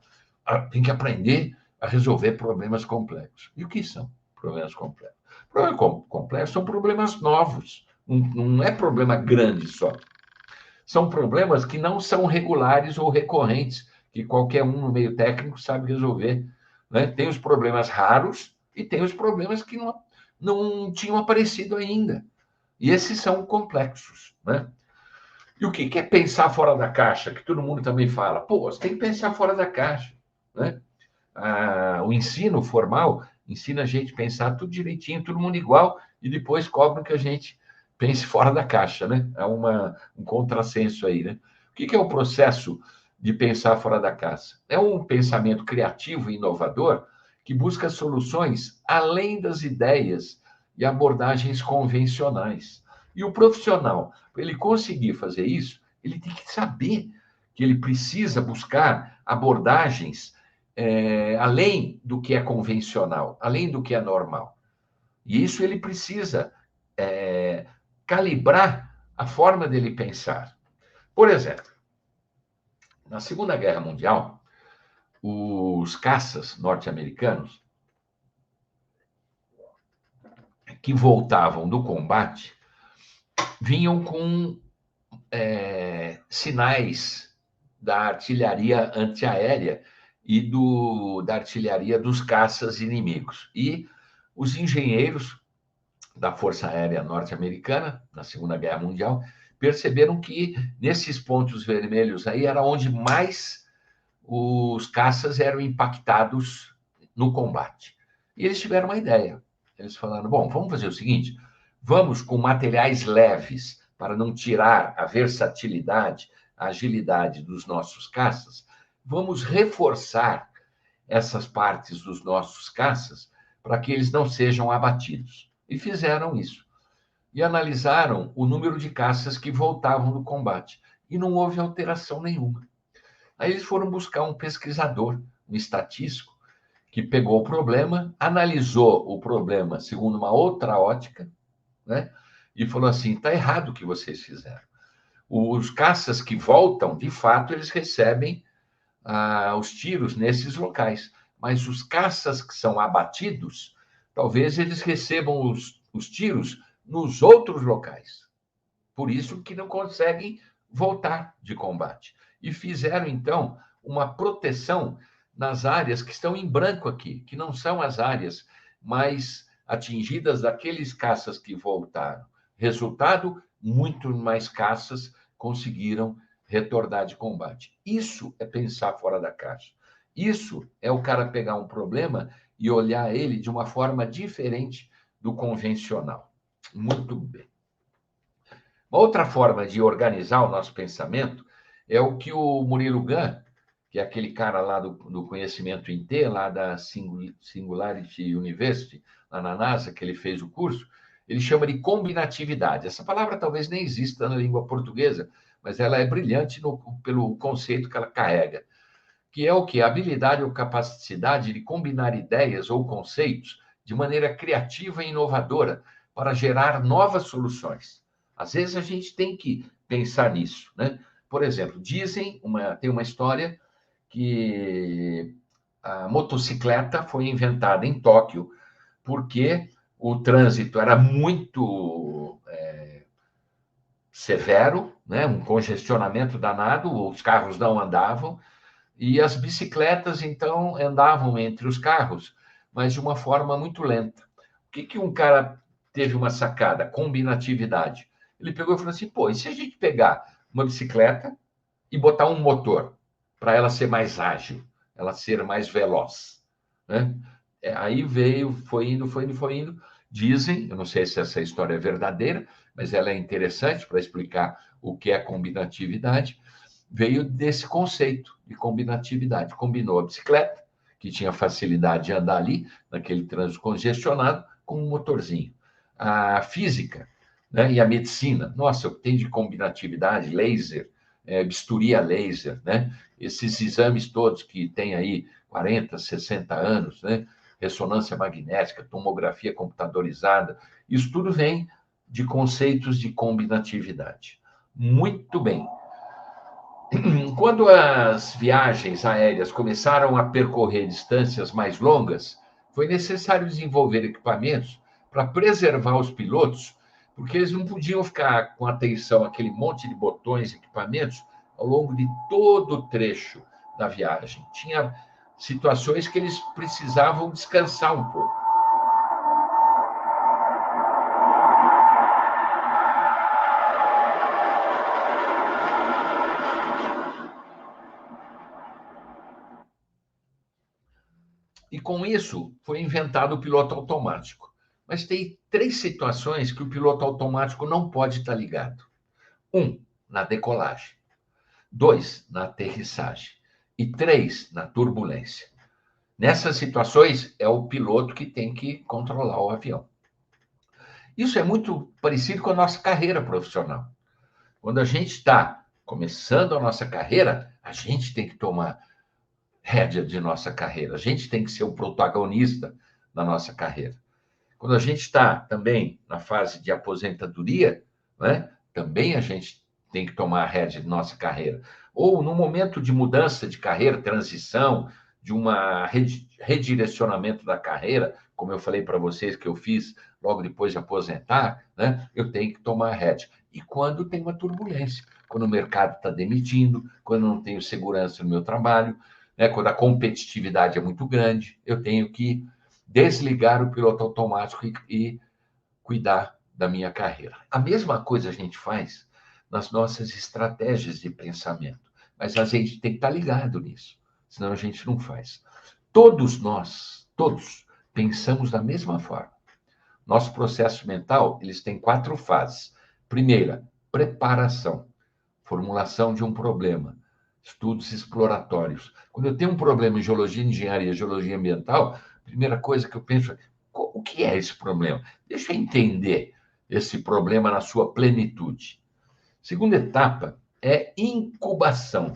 tem que aprender a resolver problemas complexos. E o que são problemas complexos? Problemas complexos são problemas novos, não é problema grande só. São problemas que não são regulares ou recorrentes, que qualquer um no meio técnico sabe resolver, né? Tem os problemas raros e tem os problemas que não tinham aparecido ainda. E esses são complexos, né? E o que é pensar fora da caixa? Que todo mundo também fala. Pô, você tem que pensar fora da caixa, né? O ensino formal ensina a gente a pensar tudo direitinho, todo mundo igual, e depois cobram que a gente pense fora da caixa, né? É um contrassenso aí, né? O que é o processo de pensar fora da caixa? É um pensamento criativo e inovador que busca soluções além das ideias e abordagens convencionais. E o profissional, para ele conseguir fazer isso, ele tem que saber que ele precisa buscar abordagens além do que é convencional, além do que é normal. E isso ele precisa calibrar a forma dele pensar. Por exemplo, na Segunda Guerra Mundial, os caças norte-americanos que voltavam do combate vinham com sinais da artilharia antiaérea e da artilharia dos caças inimigos. E os engenheiros da Força Aérea Norte-Americana, na Segunda Guerra Mundial, perceberam que nesses pontos vermelhos aí era onde mais os caças eram impactados no combate. E eles tiveram uma ideia. Eles falaram, bom, vamos fazer o seguinte, vamos com materiais leves, para não tirar a versatilidade, a agilidade dos nossos caças, vamos reforçar essas partes dos nossos caças para que eles não sejam abatidos. E fizeram isso. E analisaram o número de caças que voltavam do combate. E não houve alteração nenhuma. Aí eles foram buscar um pesquisador, um estatístico, que pegou o problema, analisou o problema segundo uma outra ótica, né? E falou assim, está errado o que vocês fizeram. Os caças que voltam, de fato, eles recebem os tiros nesses locais. Mas os caças que são abatidos, talvez eles recebam os tiros nos outros locais. Por isso que não conseguem voltar de combate. E fizeram, então, uma proteção nas áreas que estão em branco aqui, que não são as áreas mais atingidas daqueles caças que voltaram. Resultado, muito mais caças conseguiram retornar de combate. Isso é pensar fora da caixa. Isso é o cara pegar um problema e olhar ele de uma forma diferente do convencional. Muito bem. Uma outra forma de organizar o nosso pensamento é o que o Murilo Gun, que é aquele cara lá do conhecimento em T, lá da Singularity University, lá na NASA, que ele fez o curso, ele chama de combinatividade. Essa palavra talvez nem exista na língua portuguesa, mas ela é brilhante pelo conceito que ela carrega, que é o quê? A habilidade ou capacidade de combinar ideias ou conceitos de maneira criativa e inovadora para gerar novas soluções. Às vezes a gente tem que pensar nisso, né? Por exemplo, tem uma história que a motocicleta foi inventada em Tóquio porque o trânsito era muito severo, né? Um congestionamento danado, os carros não andavam, e as bicicletas, então, andavam entre os carros, mas de uma forma muito lenta. O que um cara teve uma sacada? Combinatividade. Ele pegou e falou assim, pô, e se a gente pegar uma bicicleta e botar um motor para ela ser mais ágil, ela ser mais veloz, né? Aí foi indo. Dizem, eu não sei se essa história é verdadeira, mas ela é interessante para explicar o que é combinatividade, veio desse conceito de combinatividade. Combinou a bicicleta, que tinha facilidade de andar ali, naquele trânsito congestionado, com um motorzinho. A física, né, e a medicina, nossa, o que tem de combinatividade, laser, bisturi a laser, né? Esses exames todos que tem aí 40, 60 anos, né? Ressonância magnética, tomografia computadorizada, isso tudo vem de conceitos de combinatividade. Muito bem. Quando as viagens aéreas começaram a percorrer distâncias mais longas, foi necessário desenvolver equipamentos para preservar os pilotos, porque eles não podiam ficar com atenção àquele monte de botões e equipamentos ao longo de todo o trecho da viagem. Tinha situações que eles precisavam descansar um pouco. E com isso foi inventado o piloto automático. Mas tem 3 situações que o piloto automático não pode estar ligado. 1, na decolagem. 2, na aterrissagem. E 3, na turbulência. Nessas situações, é o piloto que tem que controlar o avião. Isso é muito parecido com a nossa carreira profissional. Quando a gente está começando a nossa carreira, a gente tem que tomar rédea de nossa carreira. A gente tem que ser o protagonista da nossa carreira. Quando a gente está também na fase de aposentadoria, né, também a gente tem que tomar a rédea de nossa carreira. Ou no momento de mudança de carreira, transição, de um redirecionamento da carreira, como eu falei para vocês que eu fiz logo depois de aposentar, né, eu tenho que tomar a rédea. E quando tem uma turbulência, quando o mercado está demitindo, quando eu não tenho segurança no meu trabalho, né, quando a competitividade é muito grande, eu tenho que desligar o piloto automático e cuidar da minha carreira. A mesma coisa a gente faz nas nossas estratégias de pensamento, mas a gente tem que estar ligado nisso, senão a gente não faz. Todos nós, todos, pensamos da mesma forma. Nosso processo mental, eles têm 4 fases. Primeira, preparação, formulação de um problema, estudos exploratórios. Quando eu tenho um problema em geologia, engenharia, geologia ambiental, a primeira coisa que eu penso é, o que é esse problema? Deixa eu entender esse problema na sua plenitude. Segunda etapa é incubação.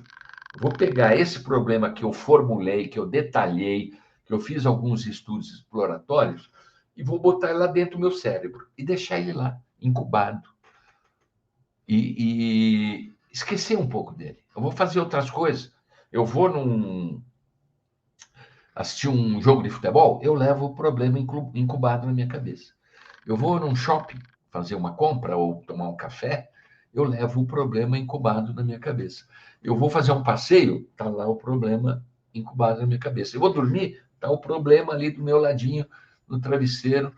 Eu vou pegar esse problema que eu formulei, que eu detalhei, que eu fiz alguns estudos exploratórios, e vou botar ele lá dentro do meu cérebro e deixar ele lá, incubado. E esquecer um pouco dele. Eu vou fazer outras coisas. Eu vou assistir um jogo de futebol, eu levo o problema incubado na minha cabeça. Eu vou num shopping fazer uma compra ou tomar um café, eu levo o problema incubado na minha cabeça. Eu vou fazer um passeio, está lá o problema incubado na minha cabeça. Eu vou dormir, está o problema ali do meu ladinho, no travesseiro. O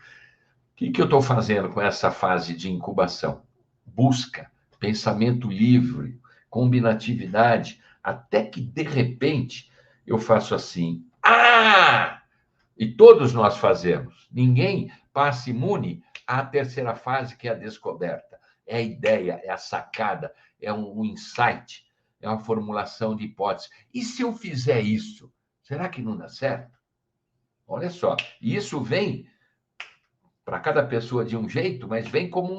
que eu estou fazendo com essa fase de incubação? Busca, pensamento livre, combinatividade, até que, de repente, eu faço assim. Ah! E todos nós fazemos. Ninguém passa imune à terceira fase, que é a descoberta. É a ideia, é a sacada, é um insight, é uma formulação de hipótese. E se eu fizer isso, será que não dá certo? Olha só, isso vem para cada pessoa de um jeito, mas vem como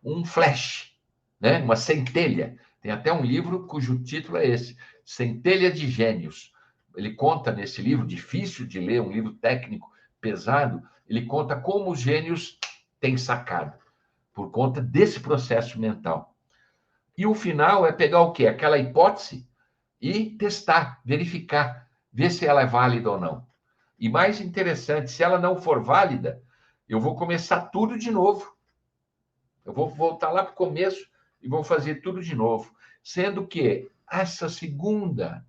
um flash, né? Uma centelha. Tem até um livro cujo título é esse, Centelha de Gênios. Ele conta nesse livro, difícil de ler, um livro técnico pesado, ele conta como os gênios têm sacado, por conta desse processo mental. E o final é pegar o quê? Aquela hipótese e testar, verificar, ver se ela é válida ou não. E mais interessante, se ela não for válida, eu vou começar tudo de novo. Eu vou voltar lá para o começo e vou fazer tudo de novo. Sendo que essa segunda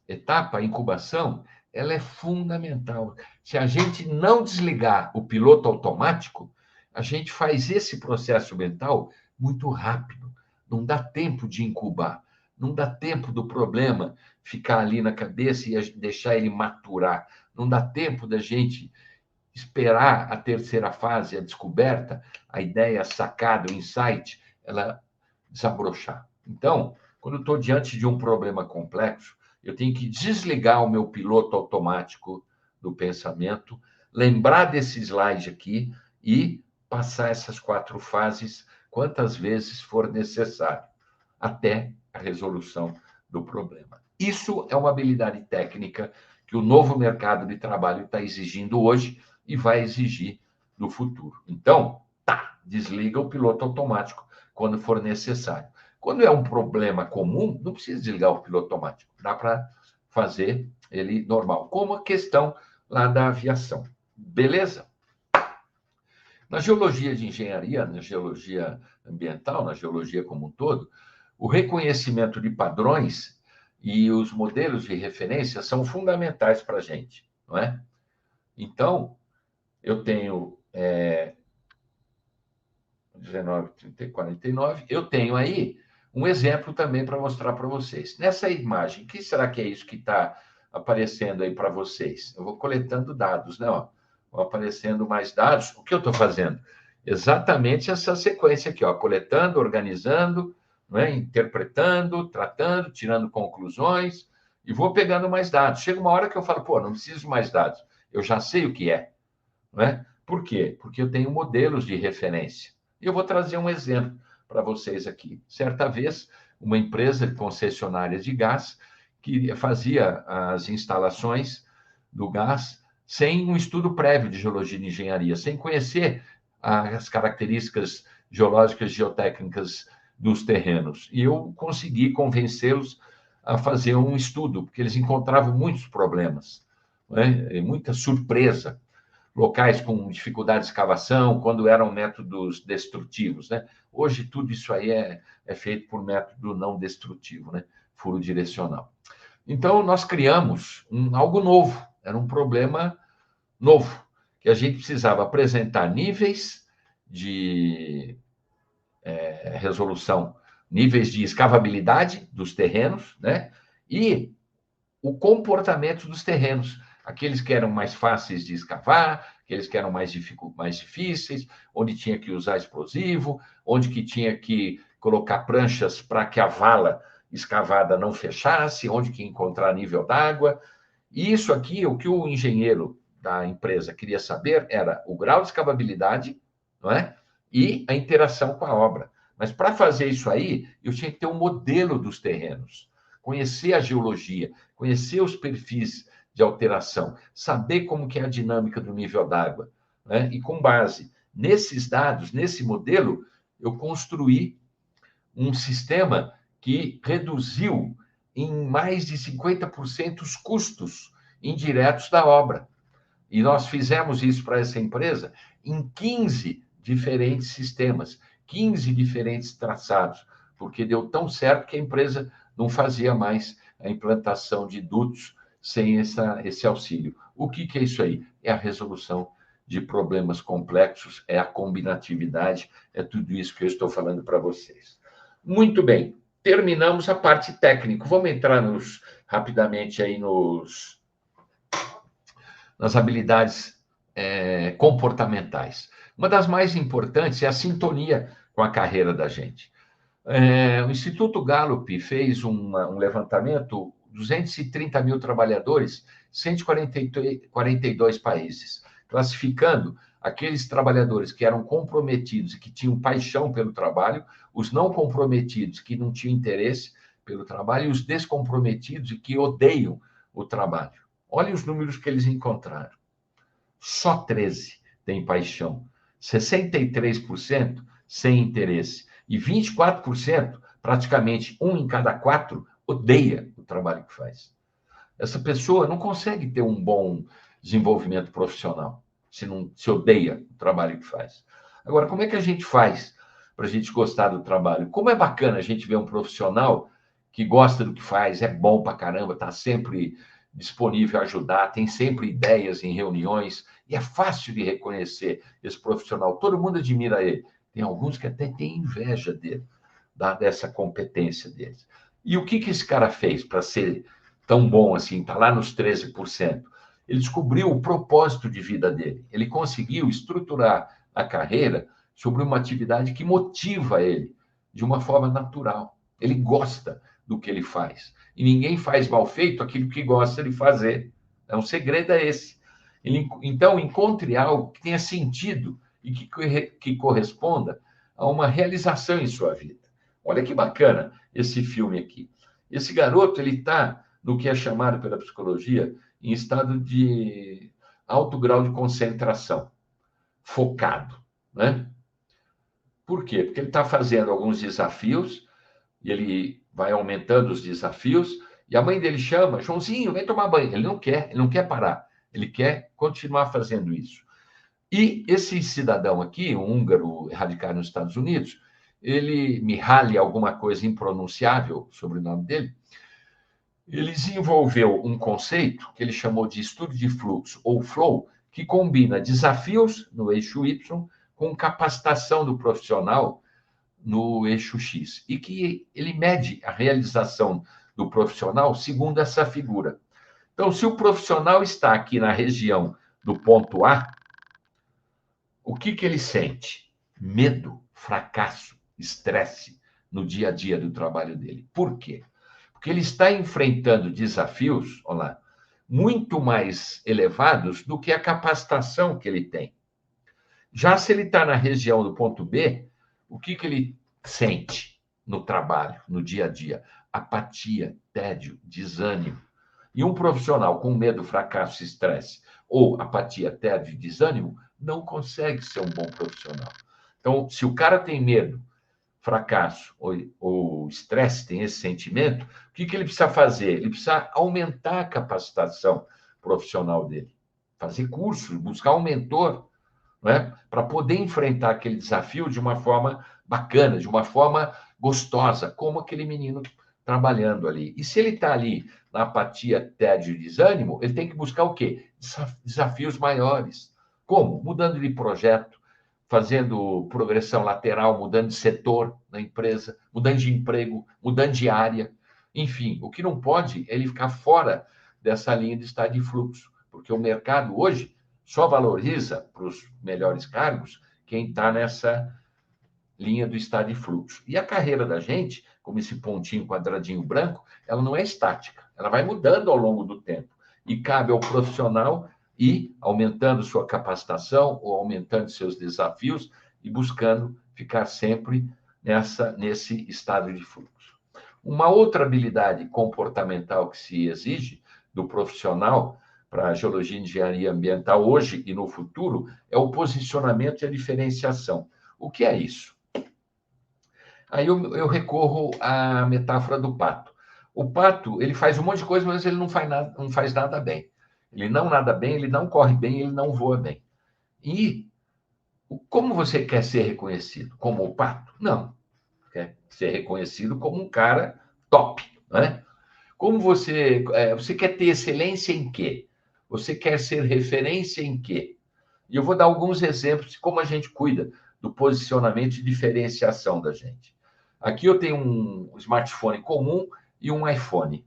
etapa, a incubação, ela é fundamental. Se a gente não desligar o piloto automático, a gente faz esse processo mental muito rápido. Não dá tempo de incubar. Não dá tempo do problema ficar ali na cabeça e deixar ele maturar. Não dá tempo da gente esperar a terceira fase, a descoberta, a ideia, a sacada, o insight, ela desabrochar. Então, quando eu estou diante de um problema complexo, eu tenho que desligar o meu piloto automático do pensamento, lembrar desse slide aqui e passar essas 4 fases quantas vezes for necessário, até a resolução do problema. Isso é uma habilidade técnica que o novo mercado de trabalho está exigindo hoje e vai exigir no futuro. Então, desliga o piloto automático quando for necessário. Quando é um problema comum, não precisa desligar o piloto automático. Dá para fazer ele normal, como a questão lá da aviação. Beleza? Na geologia de engenharia, na geologia ambiental, na geologia como um todo, o reconhecimento de padrões e os modelos de referência são fundamentais para a gente, não é? Então, eu tenho 19, 30, 49, eu tenho aí um exemplo também para mostrar para vocês. Nessa imagem, o que será que é isso que está aparecendo aí para vocês? Eu vou coletando dados, né? vão aparecendo mais dados. O que eu estou fazendo? Exatamente essa sequência aqui, ó, coletando, organizando, não é? Interpretando, tratando, tirando conclusões, e vou pegando mais dados. Chega uma hora que eu falo, pô, não preciso de mais dados, eu já sei o que é. Não é? Por quê? Porque eu tenho modelos de referência. E eu vou trazer um exemplo para vocês aqui. Certa vez, uma empresa de concessionárias de gás que fazia as instalações do gás sem um estudo prévio de geologia e engenharia, sem conhecer as características geológicas e geotécnicas dos terrenos. E eu consegui convencê-los a fazer um estudo, porque eles encontravam muitos problemas, né? Muita surpresa, locais com dificuldade de escavação, quando eram métodos destrutivos, né? Hoje, tudo isso aí é feito por método não destrutivo, né? Furo direcional. Então, nós criamos algo novo, era um problema novo, que a gente precisava apresentar níveis de resolução, níveis de escavabilidade dos terrenos, né? E o comportamento dos terrenos, aqueles que eram mais fáceis de escavar, aqueles que eram mais difíceis, onde tinha que usar explosivo, onde que tinha que colocar pranchas para que a vala escavada não fechasse, onde que encontrar nível d'água. E isso aqui, o que o engenheiro da empresa queria saber era o grau de escavabilidade, não é? E a interação com a obra. Mas para fazer isso aí, eu tinha que ter um modelo dos terrenos, conhecer a geologia, conhecer os perfis de alteração, saber como que é a dinâmica do nível d'água, né? E com base nesses dados, nesse modelo, eu construí um sistema que reduziu em mais de 50% os custos indiretos da obra. E nós fizemos isso para essa empresa em 15 diferentes sistemas, 15 diferentes traçados, porque deu tão certo que a empresa não fazia mais a implantação de dutos sem esse auxílio. O que é isso aí? É a resolução de problemas complexos, é a combinatividade, é tudo isso que eu estou falando para vocês. Muito bem, terminamos a parte técnica. Vamos entrar rapidamente aí nas habilidades comportamentais. Uma das mais importantes é a sintonia com a carreira da gente. O Instituto Gallup fez um levantamento, 230 mil trabalhadores, 142 países, classificando aqueles trabalhadores que eram comprometidos e que tinham paixão pelo trabalho, os não comprometidos que não tinham interesse pelo trabalho e os descomprometidos e que odeiam o trabalho. Olhem os números que eles encontraram. Só 13 têm paixão, 63% sem interesse e 24%, praticamente 1 em cada 4, odeia o trabalho que faz. Essa pessoa não consegue ter um bom desenvolvimento profissional se odeia o trabalho que faz. Agora, como é que a gente faz para a gente gostar do trabalho? Como é bacana a gente ver um profissional que gosta do que faz, é bom pra caramba, está sempre disponível a ajudar, tem sempre ideias em reuniões, e é fácil de reconhecer esse profissional. Todo mundo admira ele. Tem alguns que até têm inveja dele, dessa competência dele. E o que esse cara fez para ser tão bom assim, está lá nos 13%? Ele descobriu o propósito de vida dele. Ele conseguiu estruturar a carreira sobre uma atividade que motiva ele de uma forma natural. Ele gosta do que ele faz. E ninguém faz mal feito aquilo que gosta de fazer. Um segredo é esse. Então, encontre algo que tenha sentido e que corresponda a uma realização em sua vida. Olha que bacana esse filme aqui. Esse garoto, ele está no que é chamado pela psicologia em estado de alto grau de concentração, focado, né? Por quê? Porque ele está fazendo alguns desafios e ele vai aumentando os desafios e a mãe dele chama, Joãozinho, vem tomar banho. Ele não quer parar, ele quer continuar fazendo isso. E esse cidadão aqui, um húngaro radicado nos Estados Unidos, ele, Mihaly, alguma coisa impronunciável sobre o nome dele, ele desenvolveu um conceito que ele chamou de estudo de fluxo, ou flow, que combina desafios no eixo Y com capacitação do profissional no eixo X. E que ele mede a realização do profissional segundo essa figura. Então, se o profissional está aqui na região do ponto A, o que ele sente? Medo, fracasso, estresse no dia a dia do trabalho dele. Por quê? Porque ele está enfrentando desafios, olha lá, muito mais elevados do que a capacitação que ele tem. Já se ele está na região do ponto B, o que ele sente no trabalho, no dia a dia? Apatia, tédio, desânimo. E um profissional com medo, fracasso, estresse, ou apatia, tédio e desânimo, não consegue ser um bom profissional. Então, se o cara tem medo, fracasso ou estresse, tem esse sentimento, o que ele precisa fazer? Ele precisa aumentar a capacitação profissional dele, fazer cursos, buscar um mentor, né, para poder enfrentar aquele desafio de uma forma bacana, de uma forma gostosa, como aquele menino trabalhando ali. E se ele está ali na apatia, tédio e desânimo, ele tem que buscar o quê? Desafios maiores. Como? Mudando de projeto, fazendo progressão lateral, mudando de setor na empresa, mudando de emprego, mudando de área. Enfim, o que não pode é ele ficar fora dessa linha de estado de fluxo, porque o mercado hoje só valoriza para os melhores cargos quem está nessa linha do estado de fluxo. E a carreira da gente, como esse pontinho quadradinho branco, ela não é estática, ela vai mudando ao longo do tempo. E cabe ao profissional ir aumentando sua capacitação ou aumentando seus desafios e buscando ficar sempre nesse estado de fluxo. Uma outra habilidade comportamental que se exige do profissional para a geologia e engenharia ambiental hoje e no futuro é o posicionamento e a diferenciação. O que é isso? Aí eu recorro à metáfora do pato. O pato, ele faz um monte de coisa, mas ele não faz nada bem. Ele não nada bem, ele não corre bem, ele não voa bem. E como você quer ser reconhecido? Como o pato? Não. Quer ser reconhecido como um cara top, né? Como você quer ter excelência em quê? Você quer ser referência em quê? E eu vou dar alguns exemplos de como a gente cuida do posicionamento e diferenciação da gente. Aqui eu tenho um smartphone comum e um iPhone.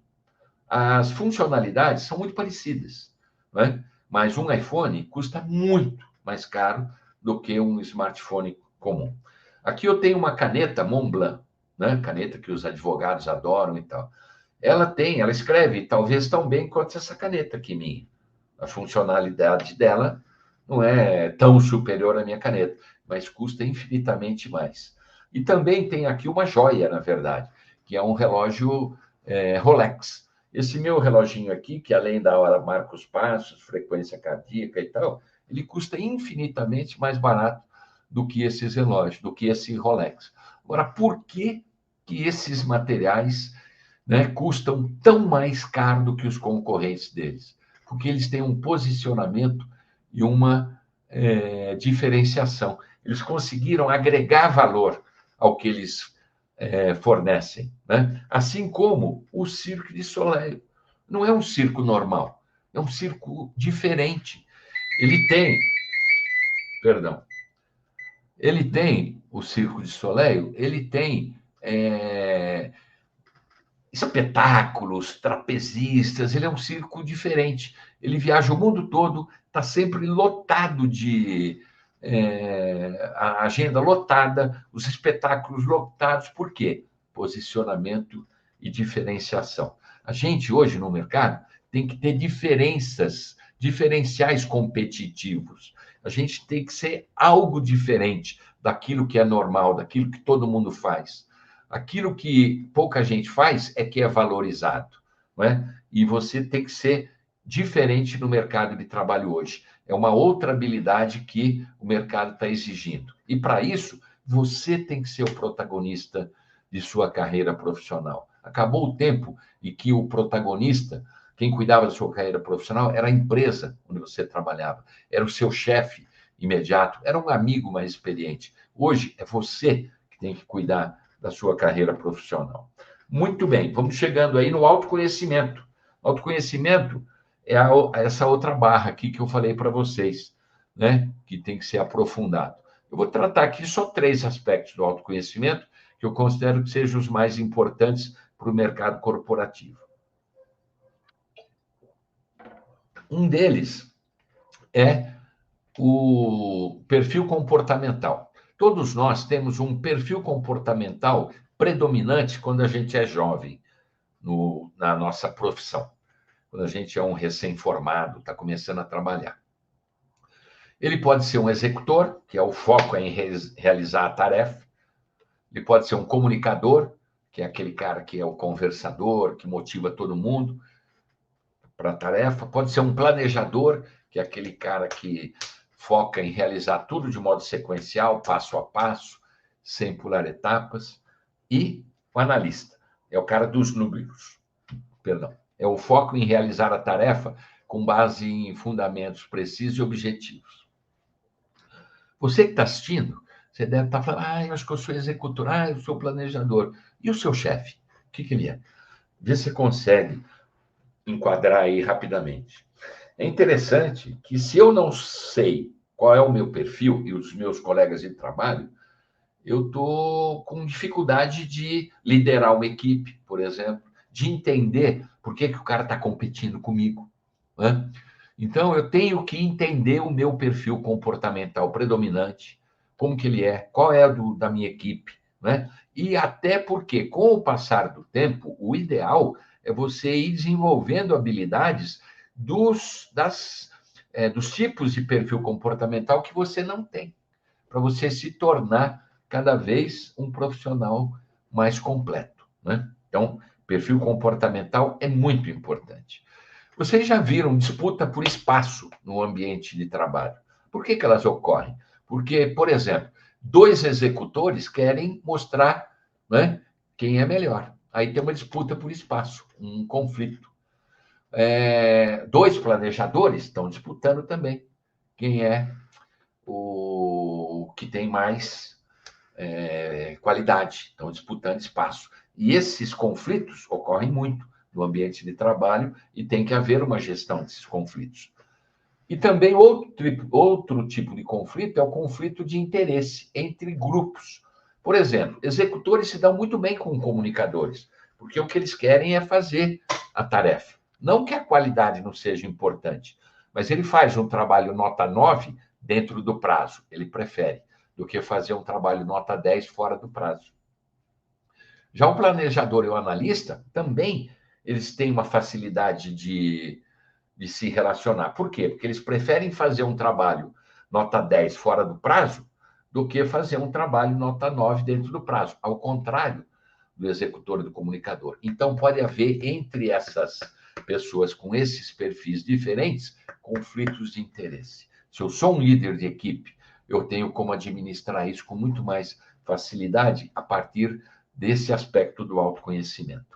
As funcionalidades são muito parecidas, né? Mas um iPhone custa muito mais caro do que um smartphone comum. Aqui eu tenho uma caneta Montblanc, né? Caneta que os advogados adoram e tal. Ela escreve talvez tão bem quanto essa caneta aqui minha. A funcionalidade dela não é tão superior à minha caneta, mas custa infinitamente mais. E também tem aqui uma joia, na verdade, que é um relógio Rolex. Esse meu reloginho aqui, que além da hora marca os passos, frequência cardíaca e tal, ele custa infinitamente mais barato do que esses relógios, do que esse Rolex. Agora, por que esses materiais, né, custam tão mais caro do que os concorrentes deles? Porque eles têm um posicionamento e uma diferenciação. Eles conseguiram agregar valor ao que eles fornecem, né? Assim como o Cirque du Soleil. Não é um circo normal, é um circo diferente. O Cirque du Soleil, ele tem espetáculos, trapezistas, ele é um circo diferente. Ele viaja o mundo todo, está sempre lotado a agenda lotada, os espetáculos lotados. Por quê? Posicionamento e diferenciação. A gente, hoje, no mercado, tem que ter diferenciais competitivos. A gente tem que ser algo diferente daquilo que é normal, daquilo que todo mundo faz. Aquilo que pouca gente faz é que é valorizado, não é? E você tem que ser diferente no mercado de trabalho hoje. É uma outra habilidade que o mercado está exigindo. E, para isso, você tem que ser o protagonista de sua carreira profissional. Acabou o tempo em que o protagonista, quem cuidava da sua carreira profissional, era a empresa onde você trabalhava, era o seu chefe imediato, era um amigo mais experiente. Hoje, é você que tem que cuidar da sua carreira profissional. Muito bem, vamos chegando aí no autoconhecimento. Autoconhecimento é essa outra barra aqui que eu falei para vocês, né? Que tem que ser aprofundado. Eu vou tratar aqui só 3 aspectos do autoconhecimento que eu considero que sejam os mais importantes para o mercado corporativo. Um deles é o perfil comportamental. Todos nós temos um perfil comportamental predominante quando a gente é jovem na nossa profissão, quando a gente é um recém-formado, está começando a trabalhar. Ele pode ser um executor, que é o foco em realizar a tarefa. Ele pode ser um comunicador, que é aquele cara que é o conversador, que motiva todo mundo para a tarefa. Pode ser um planejador, que é aquele cara que foca em realizar tudo de modo sequencial, passo a passo, sem pular etapas. E o analista, é o cara dos números. Perdão. É o foco em realizar a tarefa com base em fundamentos precisos e objetivos. Você que está assistindo, você deve estar falando, eu acho que eu sou executor, eu sou planejador. E o seu chefe? O que ele é? Vê se você consegue enquadrar aí rapidamente. É interessante que se eu não sei qual é o meu perfil e os meus colegas de trabalho, eu estou com dificuldade de liderar uma equipe, por exemplo, de entender por que o cara está competindo comigo, né? Então, eu tenho que entender o meu perfil comportamental predominante, como que ele é, qual é da minha equipe, né? E até porque, com o passar do tempo, o ideal é você ir desenvolvendo habilidades dos tipos de perfil comportamental que você não tem, para você se tornar cada vez um profissional mais completo, né? Então, perfil comportamental é muito importante. Vocês já viram disputa por espaço no ambiente de trabalho. Por que elas ocorrem? Porque, por exemplo, 2 executores querem mostrar, né, quem é melhor. Aí tem uma disputa por espaço, um conflito. 2 planejadores estão disputando também quem é o que tem mais qualidade, estão disputando espaço. E esses conflitos ocorrem muito no ambiente de trabalho e tem que haver uma gestão desses conflitos. E também outro tipo de conflito é o conflito de interesse entre grupos. Por exemplo, executores se dão muito bem com comunicadores, porque o que eles querem é fazer a tarefa. Não que a qualidade não seja importante, mas ele faz um trabalho nota 9 dentro do prazo, ele prefere, do que fazer um trabalho nota 10 fora do prazo. Já o planejador e o analista também eles têm uma facilidade de se relacionar. Por quê? Porque eles preferem fazer um trabalho nota 10 fora do prazo do que fazer um trabalho nota 9 dentro do prazo, ao contrário do executor e do comunicador. Então, pode haver entre essas pessoas com esses perfis diferentes conflitos de interesse. Se eu sou um líder de equipe, eu tenho como administrar isso com muito mais facilidade a partir desse aspecto do autoconhecimento.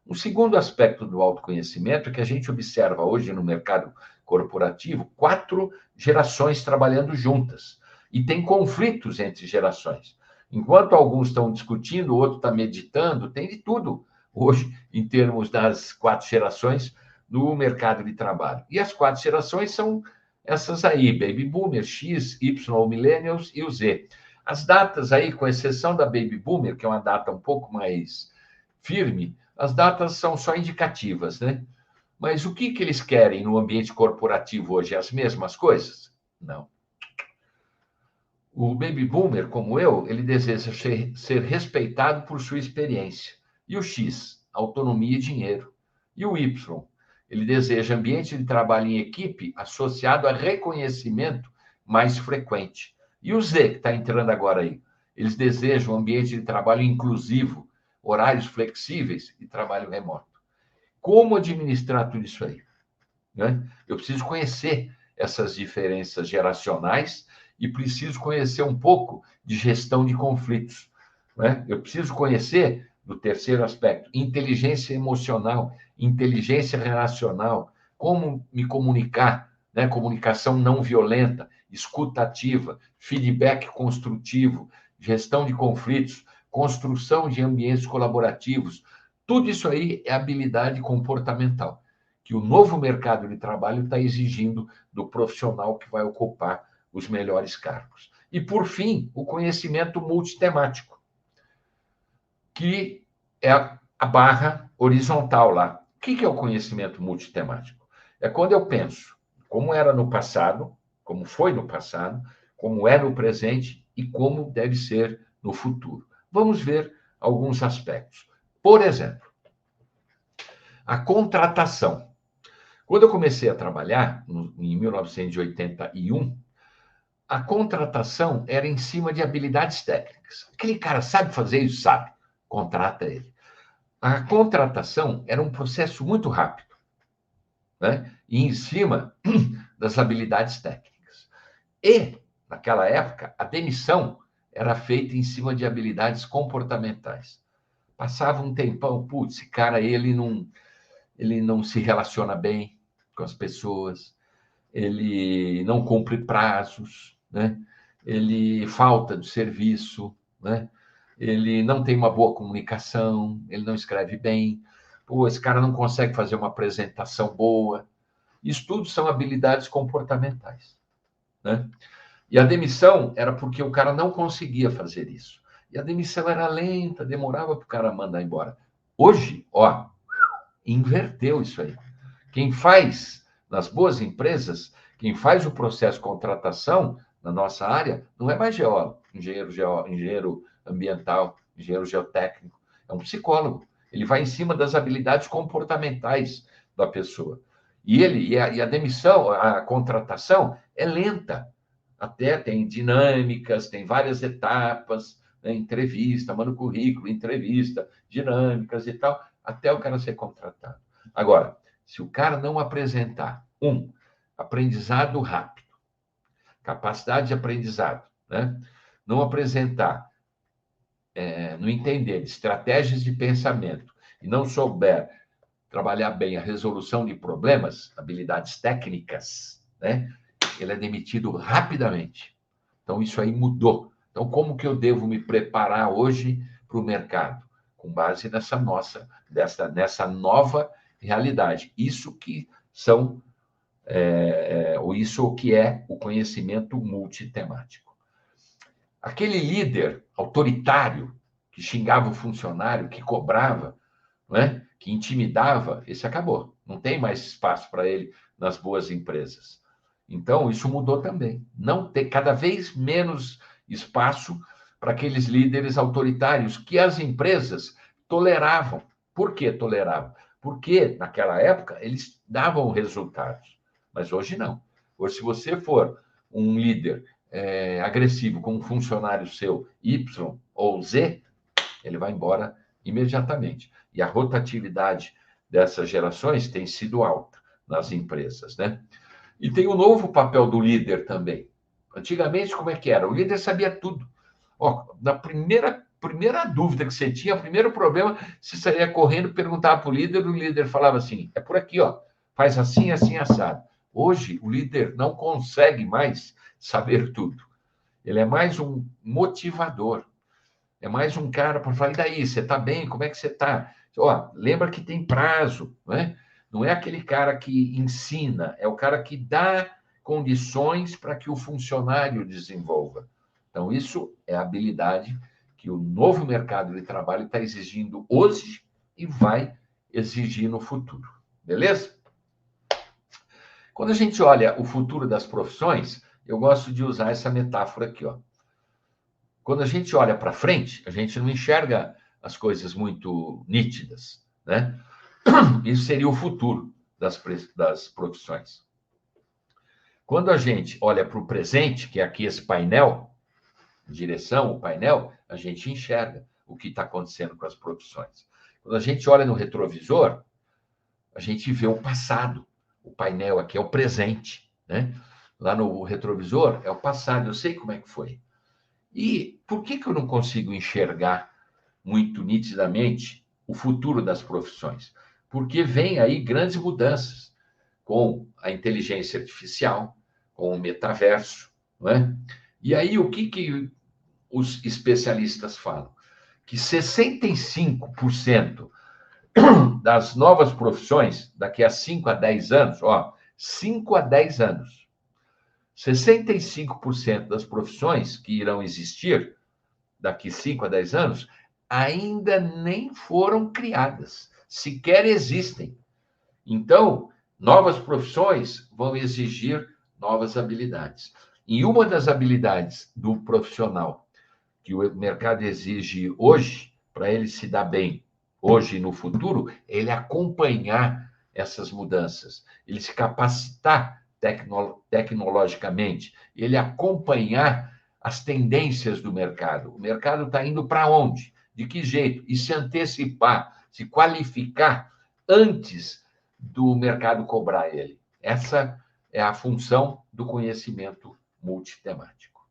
Um segundo aspecto do autoconhecimento é que a gente observa hoje no mercado corporativo 4 gerações trabalhando juntas e tem conflitos entre gerações. Enquanto alguns estão discutindo, o outro está meditando, tem de tudo hoje em termos das 4 gerações no mercado de trabalho. E as 4 gerações são essas aí, Baby Boomer, X, Y, Millennials e o Z. As datas aí, com exceção da Baby Boomer, que é uma data um pouco mais firme, as datas são só indicativas, né? Mas o que eles querem no ambiente corporativo hoje? As mesmas coisas? Não. O Baby Boomer, como eu, ele deseja ser respeitado por sua experiência. E o X, autonomia e dinheiro. E o Y, ele deseja ambiente de trabalho em equipe associado a reconhecimento mais frequente. E o Z, que está entrando agora aí, eles desejam um ambiente de trabalho inclusivo, horários flexíveis e trabalho remoto. Como administrar tudo isso aí, né? Eu preciso conhecer essas diferenças geracionais e preciso conhecer um pouco de gestão de conflitos, né? Eu preciso conhecer, do terceiro aspecto, inteligência emocional, inteligência relacional, como me comunicar, né? Comunicação não violenta, escuta ativa, feedback construtivo, gestão de conflitos, construção de ambientes colaborativos. Tudo isso aí é habilidade comportamental, que o novo mercado de trabalho está exigindo do profissional que vai ocupar os melhores cargos. E, por fim, o conhecimento multitemático, que é a barra horizontal lá. O que é o conhecimento multitemático? É quando eu penso, como era no passado, como foi no passado, como é no presente e como deve ser no futuro. Vamos ver alguns aspectos. Por exemplo, a contratação. Quando eu comecei a trabalhar, em 1981, a contratação era em cima de habilidades técnicas. Aquele cara sabe fazer isso? Sabe. Contrata ele. A contratação era um processo muito rápido, né? E em cima das habilidades técnicas. E, naquela época, a demissão era feita em cima de habilidades comportamentais. Passava um tempão, putz, esse cara, ele não se relaciona bem com as pessoas, ele não cumpre prazos, né? Ele falta de serviço, né? Ele não tem uma boa comunicação, ele não escreve bem, pô, esse cara não consegue fazer uma apresentação boa. Isso tudo são habilidades comportamentais, né? E a demissão era porque o cara não conseguia fazer isso. E a demissão era lenta, demorava para o cara mandar embora. Hoje, ó, inverteu isso aí. Quem faz, nas boas empresas, quem faz o processo de contratação na nossa área, não é mais geólogo, engenheiro ambiental, engenheiro geotécnico, é um psicólogo. Ele vai em cima das habilidades comportamentais da pessoa. E a demissão, a contratação é lenta. Até tem dinâmicas, tem várias etapas, né? Entrevista, manda o currículo, entrevista, dinâmicas e tal, até o cara ser contratado. Agora, se o cara não apresentar, aprendizado rápido, capacidade de aprendizado, né? Não apresentar, não entender estratégias de pensamento e não souber trabalhar bem a resolução de problemas, habilidades técnicas, né? Ele é demitido rapidamente. Então, isso aí mudou. Então, como que eu devo me preparar hoje para o mercado? Com base nessa nova realidade. Isso que isso que é o conhecimento multitemático. Aquele líder autoritário que xingava o funcionário, que cobrava, né? Que intimidava, esse acabou. Não tem mais espaço para ele nas boas empresas. Então, isso mudou também. Não tem cada vez menos espaço para aqueles líderes autoritários que as empresas toleravam. Por que toleravam? Porque, naquela época, eles davam resultados. Mas hoje não. Hoje, se você for um líder agressivo com um funcionário seu Y ou Z, ele vai embora imediatamente. E a rotatividade dessas gerações tem sido alta nas empresas, né? E tem o novo papel do líder também. Antigamente, como é que era? O líder sabia tudo. Ó, na primeira dúvida que você tinha, o primeiro problema, você saía correndo, perguntava para o líder falava assim, é por aqui, ó, faz assim, assim, assado. Hoje, o líder não consegue mais saber tudo. Ele é mais um motivador. É mais um cara para falar, e daí, você está bem? Como é que você está? Ó, lembra que tem prazo, né? Não é aquele cara que ensina, é o cara que dá condições para que o funcionário desenvolva. Então, isso é a habilidade que o novo mercado de trabalho está exigindo hoje e vai exigir no futuro. Beleza? Quando a gente olha o futuro das profissões, eu gosto de usar essa metáfora aqui, ó. Quando a gente olha para frente, a gente não enxerga as coisas muito nítidas, né? Isso seria o futuro das profissões. Quando a gente olha para o presente, que é aqui esse painel, direção, o painel, a gente enxerga o que está acontecendo com as profissões. Quando a gente olha no retrovisor, a gente vê o passado. O painel aqui é o presente, né? Lá no retrovisor é o passado, eu sei como é que foi. E por que eu não consigo enxergar muito nitidamente o futuro das profissões? Porque vem aí grandes mudanças com a inteligência artificial, com o metaverso, não é? E aí o que os especialistas falam? Que 65% das novas profissões, daqui a 5 a 10 anos, 5 a 10 anos, 65% das profissões que irão existir daqui 5 a 10 anos ainda nem foram criadas, sequer existem. Então, novas profissões vão exigir novas habilidades. E uma das habilidades do profissional que o mercado exige hoje, para ele se dar bem hoje e no futuro, é ele acompanhar essas mudanças, ele se capacitar tecnologicamente, ele acompanhar as tendências do mercado. O mercado está indo para onde? De que jeito? E se antecipar, se qualificar antes do mercado cobrar ele. Essa é a função do conhecimento multitemático.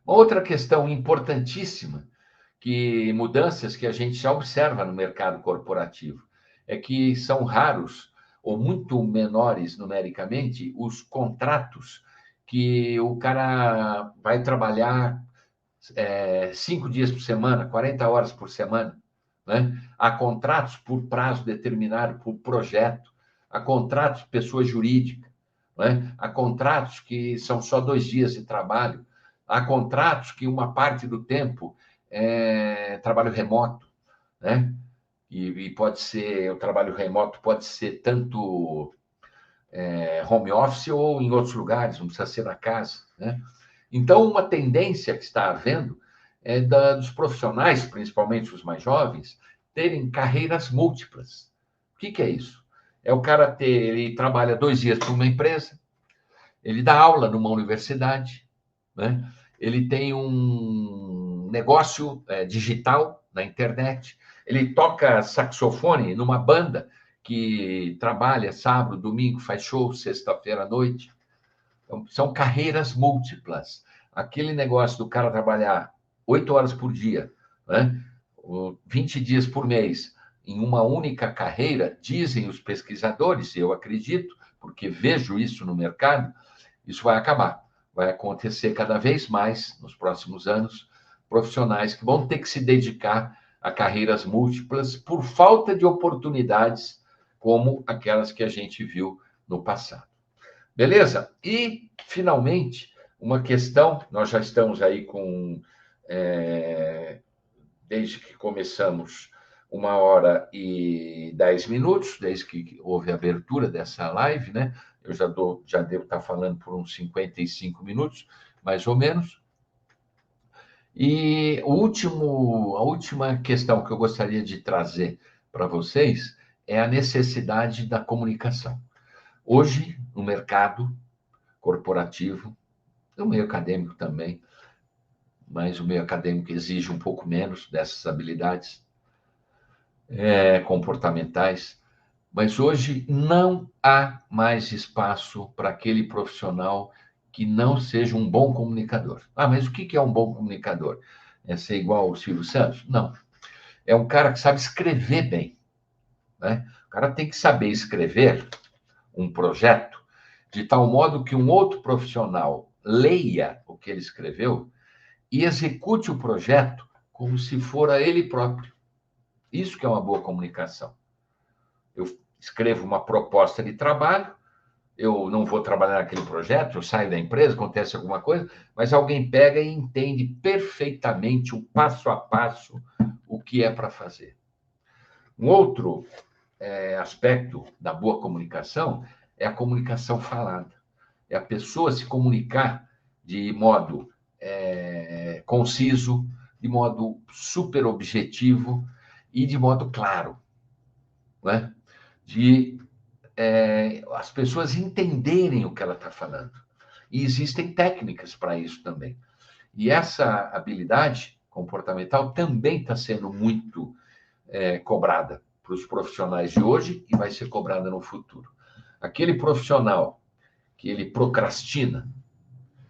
Uma outra questão importantíssima, mudanças que a gente já observa no mercado corporativo, é que são raros ou muito menores numericamente os contratos que o cara vai trabalhar 5 dias por semana, 40 horas por semana. Né? Há contratos por prazo determinado, por projeto, há contratos de pessoa jurídica, né? Há contratos que são só 2 dias de trabalho, há contratos que uma parte do tempo é trabalho remoto, né? E pode ser, o trabalho remoto pode ser tanto home office ou em outros lugares, não precisa ser na casa, né? Então, uma tendência que está havendo é dos profissionais, principalmente os mais jovens, terem carreiras múltiplas. O que é isso? É o cara ele trabalha 2 dias para uma empresa, ele dá aula numa universidade, né? Ele tem um negócio digital na internet, ele toca saxofone numa banda que trabalha sábado, domingo, faz show, sexta-feira à noite. Então, são carreiras múltiplas. Aquele negócio do cara trabalhar 8 horas por dia, né? 20 dias por mês, em uma única carreira, dizem os pesquisadores, e eu acredito, porque vejo isso no mercado, isso vai acabar. Vai acontecer cada vez mais, nos próximos anos, profissionais que vão ter que se dedicar a carreiras múltiplas por falta de oportunidades como aquelas que a gente viu no passado. Beleza? E, finalmente, uma questão, nós já estamos aí com, desde que começamos, 1h10, desde que houve a abertura dessa live, né? Eu já devo estar falando por uns 55 minutos, mais ou menos. E a última questão que eu gostaria de trazer para vocês é a necessidade da comunicação. Hoje, no mercado corporativo, no meio acadêmico também, mas o meio acadêmico exige um pouco menos dessas habilidades comportamentais, mas hoje não há mais espaço para aquele profissional que não seja um bom comunicador. Ah, mas o que é um bom comunicador? É ser igual ao Silvio Santos? Não. É um cara que sabe escrever bem, né? O cara tem que saber escrever um projeto de tal modo que um outro profissional leia o que ele escreveu e execute o projeto como se fora ele próprio. Isso que é uma boa comunicação. Eu escrevo uma proposta de trabalho, eu não vou trabalhar naquele projeto, eu saio da empresa, acontece alguma coisa, mas alguém pega e entende perfeitamente, o passo a passo, o que é para fazer. Um outro aspecto da boa comunicação é a comunicação falada. É a pessoa se comunicar de modo conciso, de modo super objetivo e de modo claro, né? As pessoas entenderem o que ela está falando. E existem técnicas para isso também. E essa habilidade comportamental também está sendo muito cobrada para os profissionais de hoje e vai ser cobrada no futuro. Aquele profissional que ele procrastina,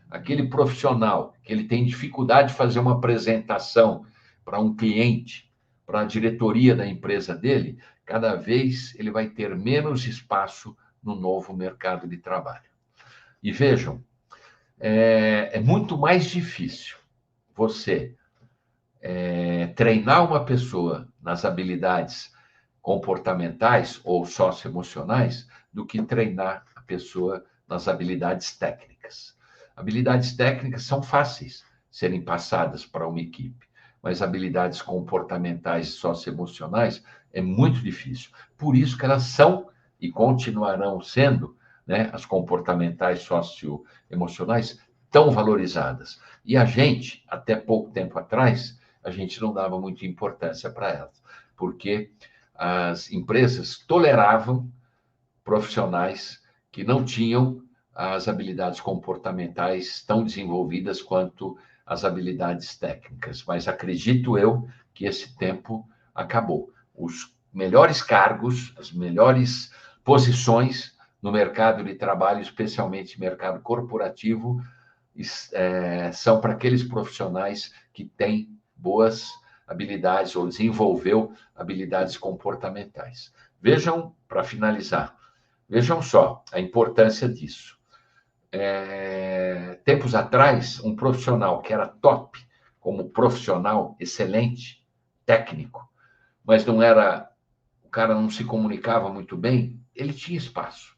aquele profissional que ele tem dificuldade de fazer uma apresentação para um cliente, para a diretoria da empresa dele, cada vez ele vai ter menos espaço no novo mercado de trabalho. E vejam, é muito mais difícil você treinar uma pessoa nas habilidades comportamentais ou socioemocionais do que treinar a pessoa nas habilidades técnicas. Habilidades técnicas são fáceis serem passadas para uma equipe, mas habilidades comportamentais e socioemocionais é muito difícil. Por isso que elas são e continuarão sendo né, as comportamentais socioemocionais, tão valorizadas. E a gente, até pouco tempo atrás, a gente não dava muita importância para elas, porque as empresas toleravam profissionais que não tinham as habilidades comportamentais tão desenvolvidas quanto as habilidades técnicas. Mas acredito eu que esse tempo acabou. Os melhores cargos, as melhores posições no mercado de trabalho, especialmente mercado corporativo, são para aqueles profissionais que têm boas habilidades ou desenvolveu habilidades comportamentais. Vejam, para finalizar, vejam só a importância disso. Tempos atrás, um profissional que era top, como profissional excelente, técnico, mas o cara não se comunicava muito bem, ele tinha espaço,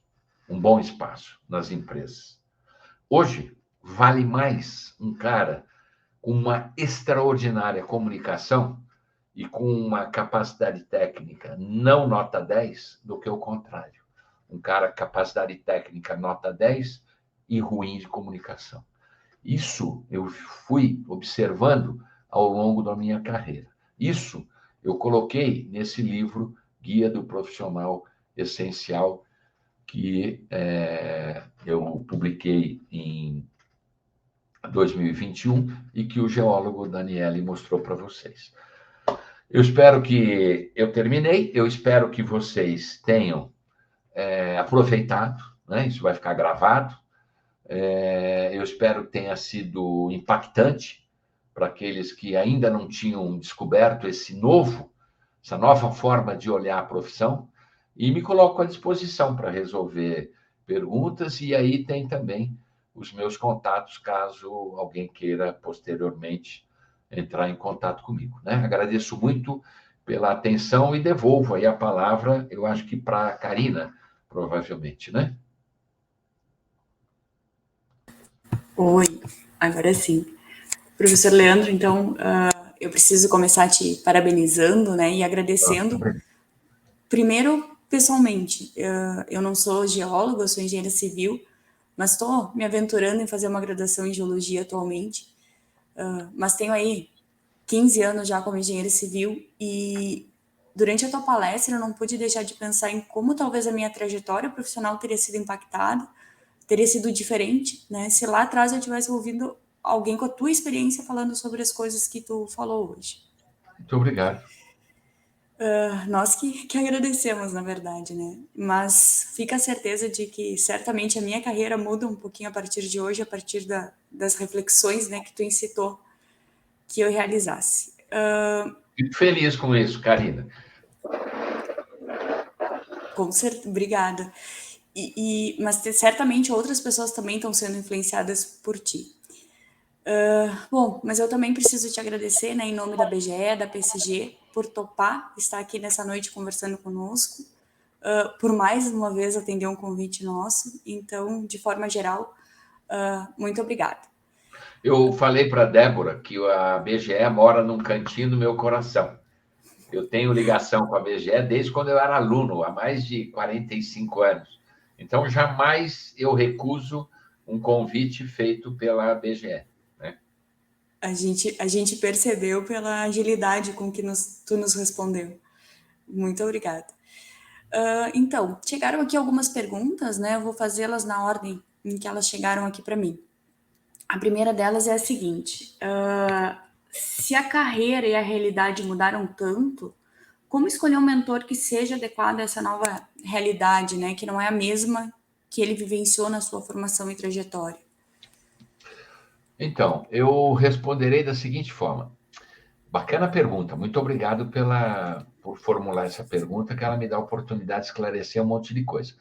um bom espaço nas empresas. Hoje, vale mais um cara com uma extraordinária comunicação e com uma capacidade técnica não nota 10 do que o contrário. Um cara capacidade técnica nota 10 e ruim de comunicação. Isso eu fui observando ao longo da minha carreira. Isso eu coloquei nesse livro Guia do Profissional Essencial, que eu publiquei em 2021 e que o geólogo Daniele mostrou para vocês. Eu espero que eu terminei, eu espero que vocês tenham aproveitado, né? Isso vai ficar gravado. Eu espero que tenha sido impactante para aqueles que ainda não tinham descoberto essa nova forma de olhar a profissão, e me coloco à disposição para resolver perguntas, e aí tem também os meus contatos, caso alguém queira posteriormente entrar em contato comigo, né? Agradeço muito pela atenção e devolvo aí a palavra, eu acho que para a Karina, provavelmente, né? Oi, agora sim. Professor Leandro, então, eu preciso começar te parabenizando, né, e agradecendo, primeiro, pessoalmente. Eu não sou geóloga, eu sou engenheira civil, mas estou me aventurando em fazer uma graduação em geologia atualmente, mas tenho aí 15 anos já como engenheira civil, e durante a tua palestra eu não pude deixar de pensar em como talvez a minha trajetória profissional teria sido impactada, teria sido diferente, né, se lá atrás eu tivesse ouvido alguém com a tua experiência falando sobre as coisas que tu falou hoje. Muito obrigado. Nós que agradecemos, na verdade, né? Mas fica a certeza de que certamente a minha carreira muda um pouquinho a partir de hoje, a partir das reflexões, né, que tu incitou que eu realizasse. Fico feliz com isso, Karina. Com certeza, obrigada. Mas certamente outras pessoas também estão sendo influenciadas por ti. Bom, mas eu também preciso te agradecer, né, em nome da BGE, da PSG, por topar estar aqui nessa noite conversando conosco, por mais uma vez atender um convite nosso. Então, de forma geral, muito obrigada. Eu falei para a Débora que a BGE mora num cantinho do meu coração. Eu tenho ligação com a BGE desde quando eu era aluno, há mais de 45 anos. Então, jamais eu recuso um convite feito pela BGE. A gente percebeu pela agilidade com que tu nos respondeu. Muito obrigada. Então, chegaram aqui algumas perguntas, né? Eu vou fazê-las na ordem em que elas chegaram aqui para mim. A primeira delas é a seguinte: se a carreira e a realidade mudaram tanto, como escolher um mentor que seja adequado a essa nova realidade, né? Que não é a mesma que ele vivenciou na sua formação e trajetória? Então, eu responderei da seguinte forma. Bacana pergunta. Muito obrigado por formular essa pergunta, que ela me dá a oportunidade de esclarecer um monte de coisa.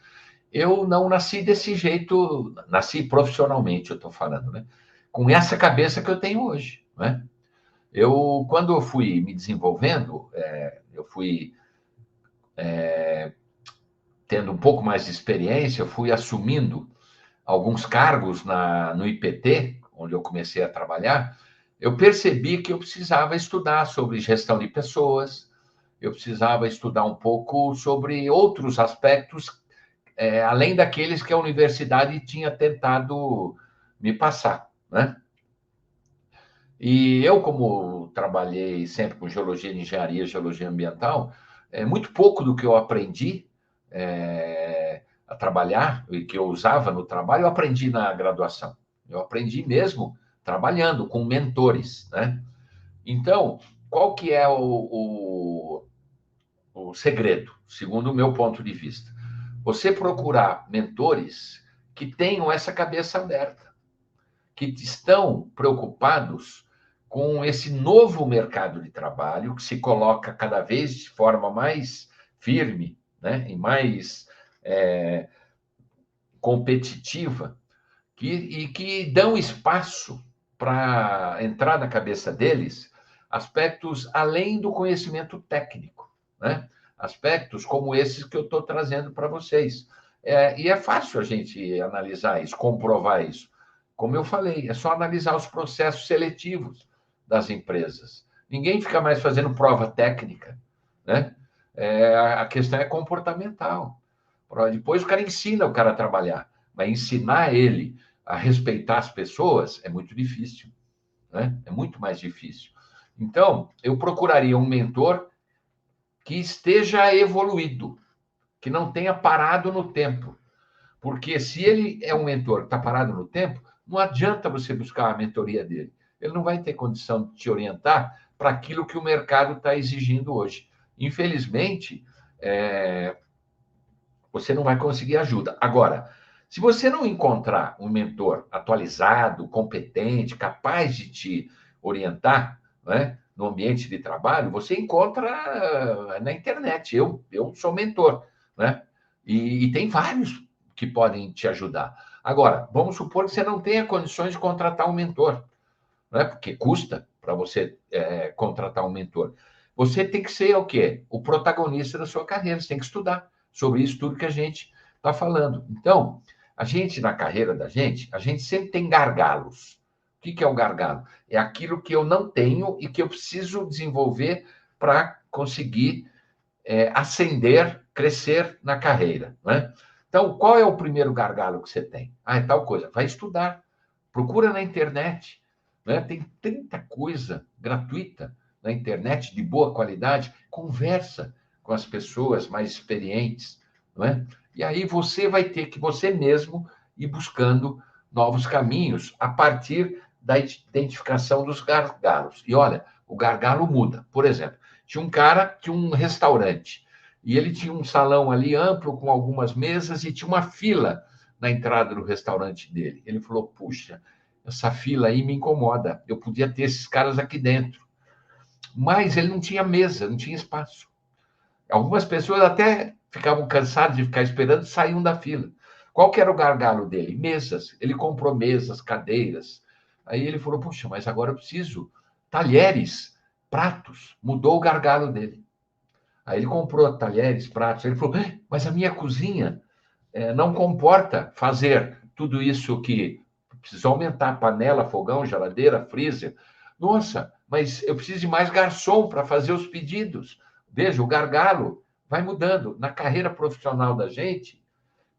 Eu não nasci desse jeito, nasci profissionalmente, eu estou falando, né? Com essa cabeça que eu tenho hoje, né? Quando eu fui me desenvolvendo, eu fui tendo um pouco mais de experiência, eu fui assumindo alguns cargos no IPT, onde eu comecei a trabalhar, eu percebi que eu precisava estudar sobre gestão de pessoas, eu precisava estudar um pouco sobre outros aspectos além daqueles que a universidade tinha tentado me passar, né? E eu, como trabalhei sempre com geologia de engenharia, geologia ambiental, muito pouco do que eu aprendi a trabalhar e que eu usava no trabalho, eu aprendi na graduação. Eu aprendi mesmo trabalhando com mentores, né? Então, qual que é o segredo, segundo o meu ponto de vista? Você procurar mentores que tenham essa cabeça aberta, que estão preocupados com esse novo mercado de trabalho que se coloca cada vez de forma mais firme, né, e mais competitiva, e que dão espaço para entrar na cabeça deles aspectos além do conhecimento técnico, né? Aspectos como esses que eu estou trazendo para vocês. E é fácil a gente analisar isso, comprovar isso. Como eu falei, é só analisar os processos seletivos das empresas. Ninguém fica mais fazendo prova técnica, né? A questão é comportamental. Depois o cara ensina o cara a trabalhar, mas ensinar ele a respeitar as pessoas é muito difícil, né? É muito mais difícil. Então, eu procuraria um mentor que esteja evoluído, que não tenha parado no tempo. Porque se ele é um mentor que está parado no tempo, não adianta você buscar a mentoria dele. Ele não vai ter condição de te orientar para aquilo que o mercado está exigindo hoje. Infelizmente, você não vai conseguir ajuda. Agora, se você não encontrar um mentor atualizado, competente, capaz de te orientar, né, no ambiente de trabalho, você encontra na internet. Eu sou mentor, né? E tem vários que podem te ajudar. Agora, vamos supor que você não tenha condições de contratar um mentor, né? Porque custa para você contratar um mentor. Você tem que ser o quê? O protagonista da sua carreira. Você tem que estudar sobre isso tudo que a gente está falando. Então, a gente, na carreira da gente, a gente sempre tem gargalos. O que é o gargalo? É aquilo que eu não tenho e que eu preciso desenvolver para conseguir ascender, crescer na carreira, né? Então, qual é o primeiro gargalo que você tem? É tal coisa. Vai estudar. Procura na internet, né? Tem tanta coisa gratuita na internet, de boa qualidade. Conversa com as pessoas mais experientes, não é? E aí você vai ter que, você mesmo, ir buscando novos caminhos a partir da identificação dos gargalos. E olha, o gargalo muda. Por exemplo, tinha um cara que tinha um restaurante e ele tinha um salão ali amplo com algumas mesas e tinha uma fila na entrada do restaurante dele. Ele falou, puxa, essa fila aí me incomoda. Eu podia ter esses caras aqui dentro. Mas ele não tinha mesa, não tinha espaço. Algumas pessoas até ficavam cansadas de ficar esperando e saíam da fila. Qual que era o gargalo dele? Mesas. Ele comprou mesas, cadeiras. Aí ele falou, puxa, mas agora eu preciso talheres, pratos. Mudou o gargalo dele. Aí ele comprou talheres, pratos. Ele falou, mas a minha cozinha não comporta fazer tudo isso que precisa aumentar panela, fogão, geladeira, freezer. Nossa, mas eu preciso de mais garçom para fazer os pedidos. Veja, o gargalo vai mudando. Na carreira profissional da gente,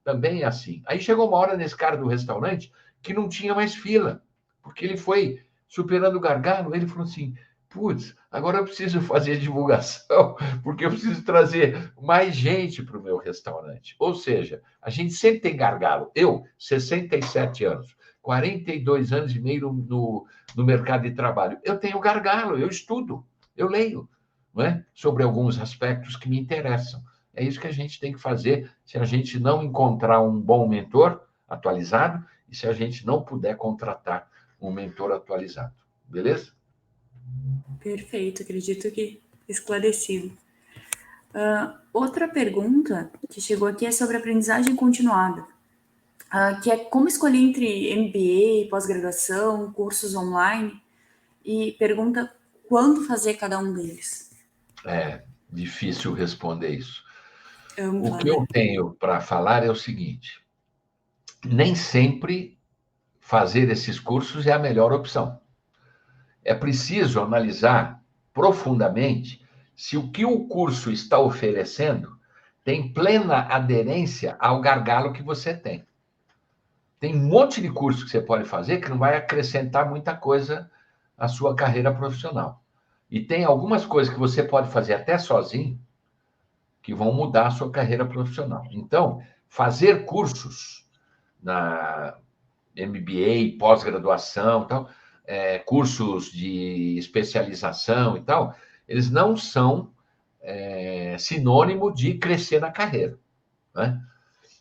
também é assim. Aí chegou uma hora nesse cara do restaurante que não tinha mais fila, porque ele foi superando o gargalo. Ele falou assim, putz, agora eu preciso fazer divulgação, porque eu preciso trazer mais gente para o meu restaurante. Ou seja, a gente sempre tem gargalo. Eu, 67 anos, 42 anos e meio no mercado de trabalho, eu tenho gargalo, eu estudo, eu leio, não é? Sobre alguns aspectos que me interessam. É isso que a gente tem que fazer se a gente não encontrar um bom mentor atualizado e se a gente não puder contratar um mentor atualizado. Beleza? Perfeito, acredito que esclarecido. Outra pergunta que chegou aqui é sobre aprendizagem continuada, que é como escolher entre MBA, pós-graduação, cursos online, e pergunta quando fazer cada um deles. É difícil responder isso. O que eu tenho para falar é o seguinte, nem sempre fazer esses cursos é a melhor opção. É preciso analisar profundamente se o que o curso está oferecendo tem plena aderência ao gargalo que você tem. Tem um monte de curso que você pode fazer que não vai acrescentar muita coisa à sua carreira profissional. E tem algumas coisas que você pode fazer até sozinho que vão mudar a sua carreira profissional. Então, fazer cursos na MBA, pós-graduação, tal, cursos de especialização e tal, eles não são sinônimo de crescer na carreira, né?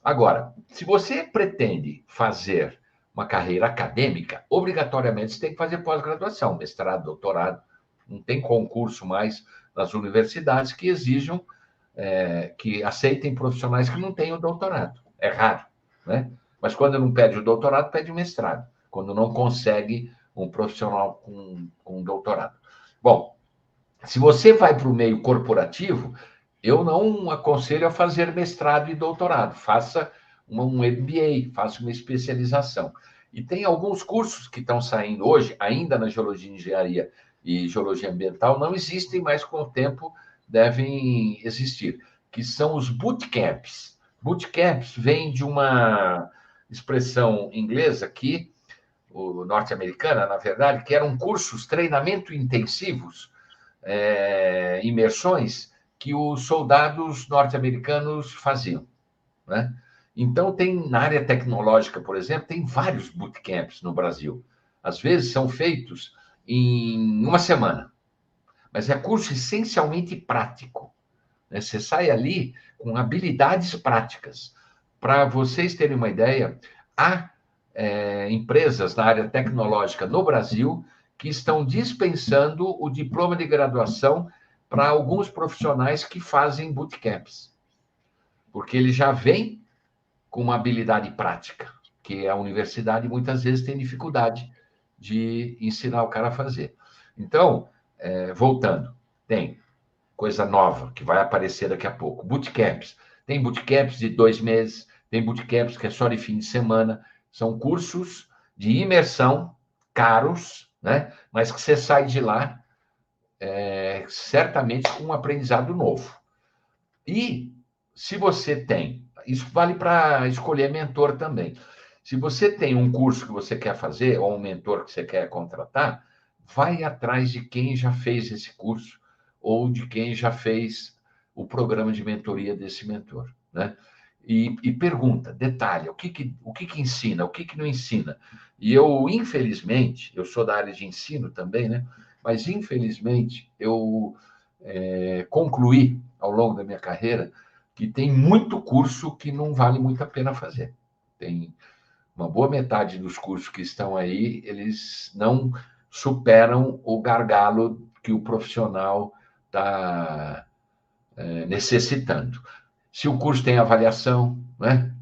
Agora, se você pretende fazer uma carreira acadêmica, obrigatoriamente você tem que fazer pós-graduação, mestrado, doutorado. Não tem concurso mais nas universidades que exijam que aceitem profissionais que não tenham doutorado. É raro, né? Mas quando não pede o doutorado, pede o mestrado. Quando não consegue um profissional com doutorado. Bom, se você vai para o meio corporativo, eu não aconselho a fazer mestrado e doutorado. Faça um MBA, faça uma especialização. E tem alguns cursos que estão saindo hoje, ainda na geologia e engenharia e geologia ambiental, não existem, mas com o tempo devem existir, que são os bootcamps. Bootcamps vem de uma expressão inglesa aqui, norte-americana, na verdade, que eram cursos, treinamento intensivos, imersões que os soldados norte-americanos faziam, né? Então, tem na área tecnológica, por exemplo, tem vários bootcamps no Brasil. Às vezes são feitos em uma semana, mas é curso essencialmente prático, né? Você sai ali com habilidades práticas. Para vocês terem uma ideia, há empresas na área tecnológica no Brasil que estão dispensando o diploma de graduação para alguns profissionais que fazem bootcamps, porque ele já vem com uma habilidade prática, que a universidade muitas vezes tem dificuldade de ensinar o cara a fazer. Então, voltando, tem coisa nova que vai aparecer daqui a pouco. Bootcamps. Tem bootcamps de 2 meses, tem bootcamps que é só de fim de semana. São cursos de imersão caros, né? Mas que você sai de lá certamente com um aprendizado novo. E se você tem, isso vale para escolher mentor também. Se você tem um curso que você quer fazer, ou um mentor que você quer contratar, vai atrás de quem já fez esse curso, ou de quem já fez o programa de mentoria desse mentor, né? E pergunta, detalha, o que ensina, o que não ensina. E eu, infelizmente, eu sou da área de ensino também, né? Mas, infelizmente, eu concluí, ao longo da minha carreira, que tem muito curso que não vale muito a pena fazer. Tem uma boa metade dos cursos que estão aí, eles não superam o gargalo que o profissional está necessitando. Se o curso tem avaliação, né?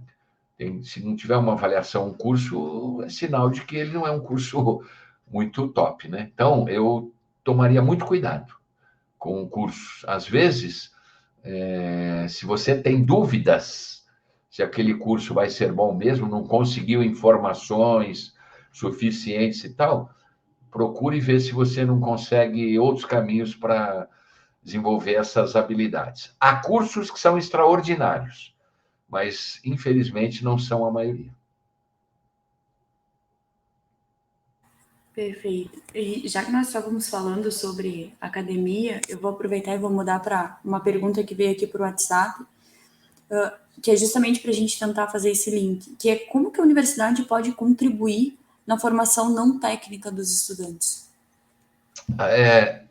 Se não tiver uma avaliação, um curso, é sinal de que ele não é um curso muito top, né? Então, eu tomaria muito cuidado com o curso. Às vezes, se você tem dúvidas se aquele curso vai ser bom mesmo, não conseguiu informações suficientes e tal, procure ver se você não consegue outros caminhos para desenvolver essas habilidades. Há cursos que são extraordinários, mas, infelizmente, não são a maioria. Perfeito. E já que nós estávamos falando sobre academia, eu vou aproveitar e vou mudar para uma pergunta que veio aqui por WhatsApp, que é justamente para a gente tentar fazer esse link, que é como que a universidade pode contribuir na formação não técnica dos estudantes?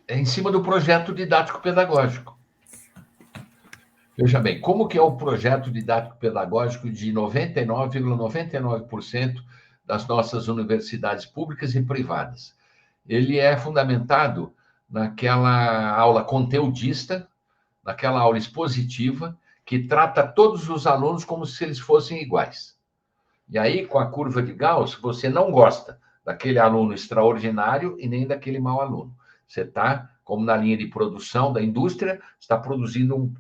Em cima do projeto didático-pedagógico. Veja bem, como que é o projeto didático-pedagógico de 99,99% das nossas universidades públicas e privadas? Ele é fundamentado naquela aula conteudista, naquela aula expositiva, que trata todos os alunos como se eles fossem iguais. E aí, com a curva de Gauss, você não gosta daquele aluno extraordinário e nem daquele mau aluno. Você está, como na linha de produção da indústria, está produzindo um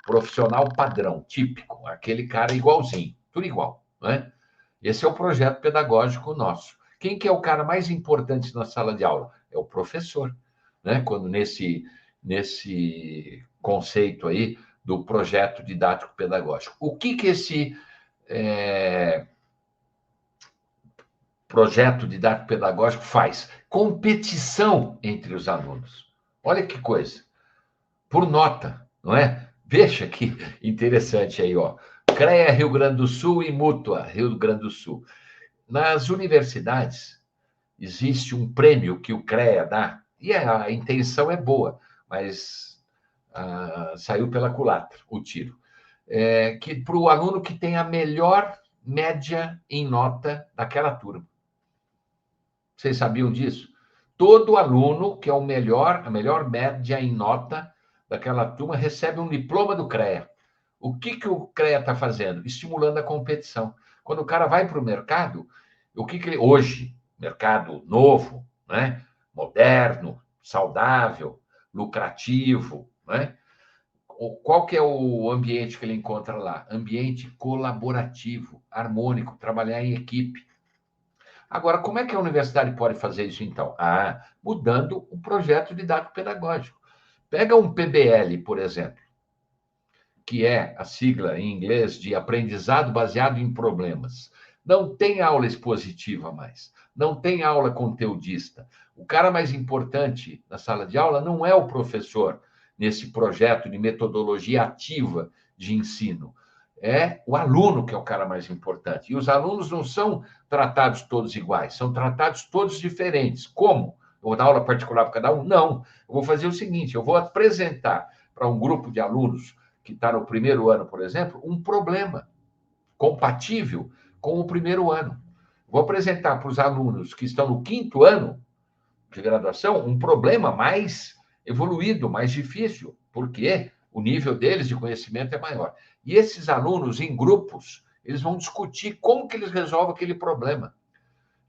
profissional padrão, típico, aquele cara igualzinho, tudo igual, né? Esse é o projeto pedagógico nosso. Quem que é o cara mais importante na sala de aula? É o professor, né? Quando nesse conceito aí do projeto didático-pedagógico. O que esse projeto didático-pedagógico faz? Competição entre os alunos. Olha que coisa. Por nota, não é? Veja que interessante aí, ó. CREA Rio Grande do Sul e Mútua Rio Grande do Sul. Nas universidades, existe um prêmio que o CREA dá, e a intenção é boa, mas saiu pela culatra o tiro. Que para o aluno que tem a melhor média em nota daquela turma. Vocês sabiam disso? Todo aluno que é a melhor média em nota daquela turma recebe um diploma do CREA. O que o CREA está fazendo? Estimulando a competição. Quando o cara vai para o mercado, hoje, mercado novo, né? Moderno, saudável, lucrativo, né? Qual que é o ambiente que ele encontra lá? Ambiente colaborativo, harmônico, trabalhar em equipe. Agora, como é que a universidade pode fazer isso, então? Mudando o projeto didático-pedagógico. Pega um PBL, por exemplo, que é a sigla em inglês de Aprendizado Baseado em Problemas. Não tem aula expositiva mais, não tem aula conteudista. O cara mais importante na sala de aula não é o professor nesse projeto de metodologia ativa de ensino. É o aluno que é o cara mais importante. E os alunos não são tratados todos iguais, são tratados todos diferentes. Como? Eu vou dar aula particular para cada um? Não. Eu vou fazer o seguinte, eu vou apresentar para um grupo de alunos que está no primeiro ano, por exemplo, um problema compatível com o primeiro ano. Vou apresentar para os alunos que estão no quinto ano de graduação um problema mais evoluído, mais difícil, porque o nível deles de conhecimento é maior. E esses alunos, em grupos, eles vão discutir como que eles resolvem aquele problema.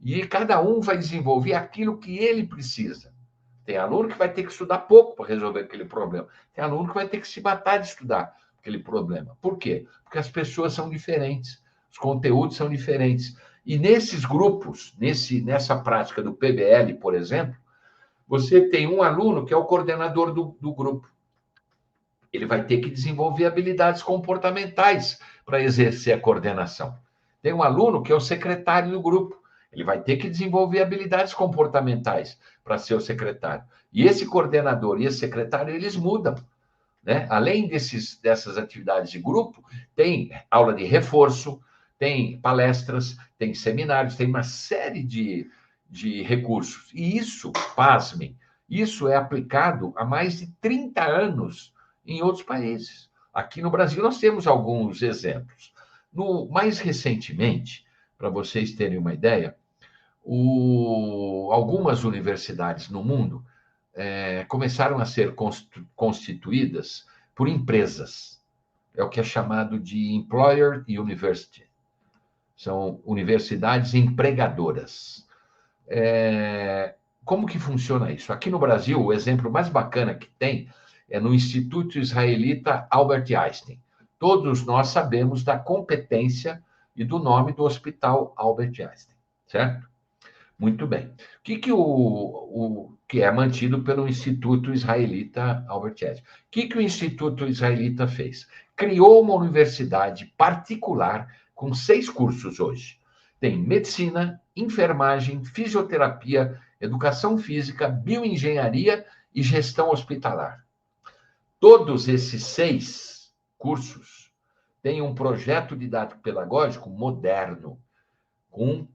E cada um vai desenvolver aquilo que ele precisa. Tem aluno que vai ter que estudar pouco para resolver aquele problema. Tem aluno que vai ter que se matar de estudar aquele problema. Por quê? Porque as pessoas são diferentes, os conteúdos são diferentes. E nesses grupos, nessa prática do PBL, por exemplo, você tem um aluno que é o coordenador do grupo. Ele vai ter que desenvolver habilidades comportamentais para exercer a coordenação. Tem um aluno que é o secretário do grupo. Ele vai ter que desenvolver habilidades comportamentais para ser o secretário. E esse coordenador e esse secretário, eles mudam, né? Além dessas atividades de grupo, tem aula de reforço, tem palestras, tem seminários, tem uma série de recursos. E isso, pasmem, isso é aplicado há mais de 30 anos em outros países. Aqui no Brasil nós temos alguns exemplos. Mais recentemente, para vocês terem uma ideia, algumas universidades no mundo começaram a ser constituídas por empresas. É o que é chamado de Employer University. São universidades empregadoras. Como que funciona isso? Aqui no Brasil, o exemplo mais bacana que tem é no Instituto Israelita Albert Einstein. Todos nós sabemos da competência e do nome do Hospital Albert Einstein, certo? Muito bem. O que é mantido pelo Instituto Israelita Albert Einstein? O que o Instituto Israelita fez? Criou uma universidade particular com 6 cursos hoje. Tem medicina, enfermagem, fisioterapia, educação física, bioengenharia e gestão hospitalar. Todos esses 6 cursos têm um projeto didático-pedagógico moderno, com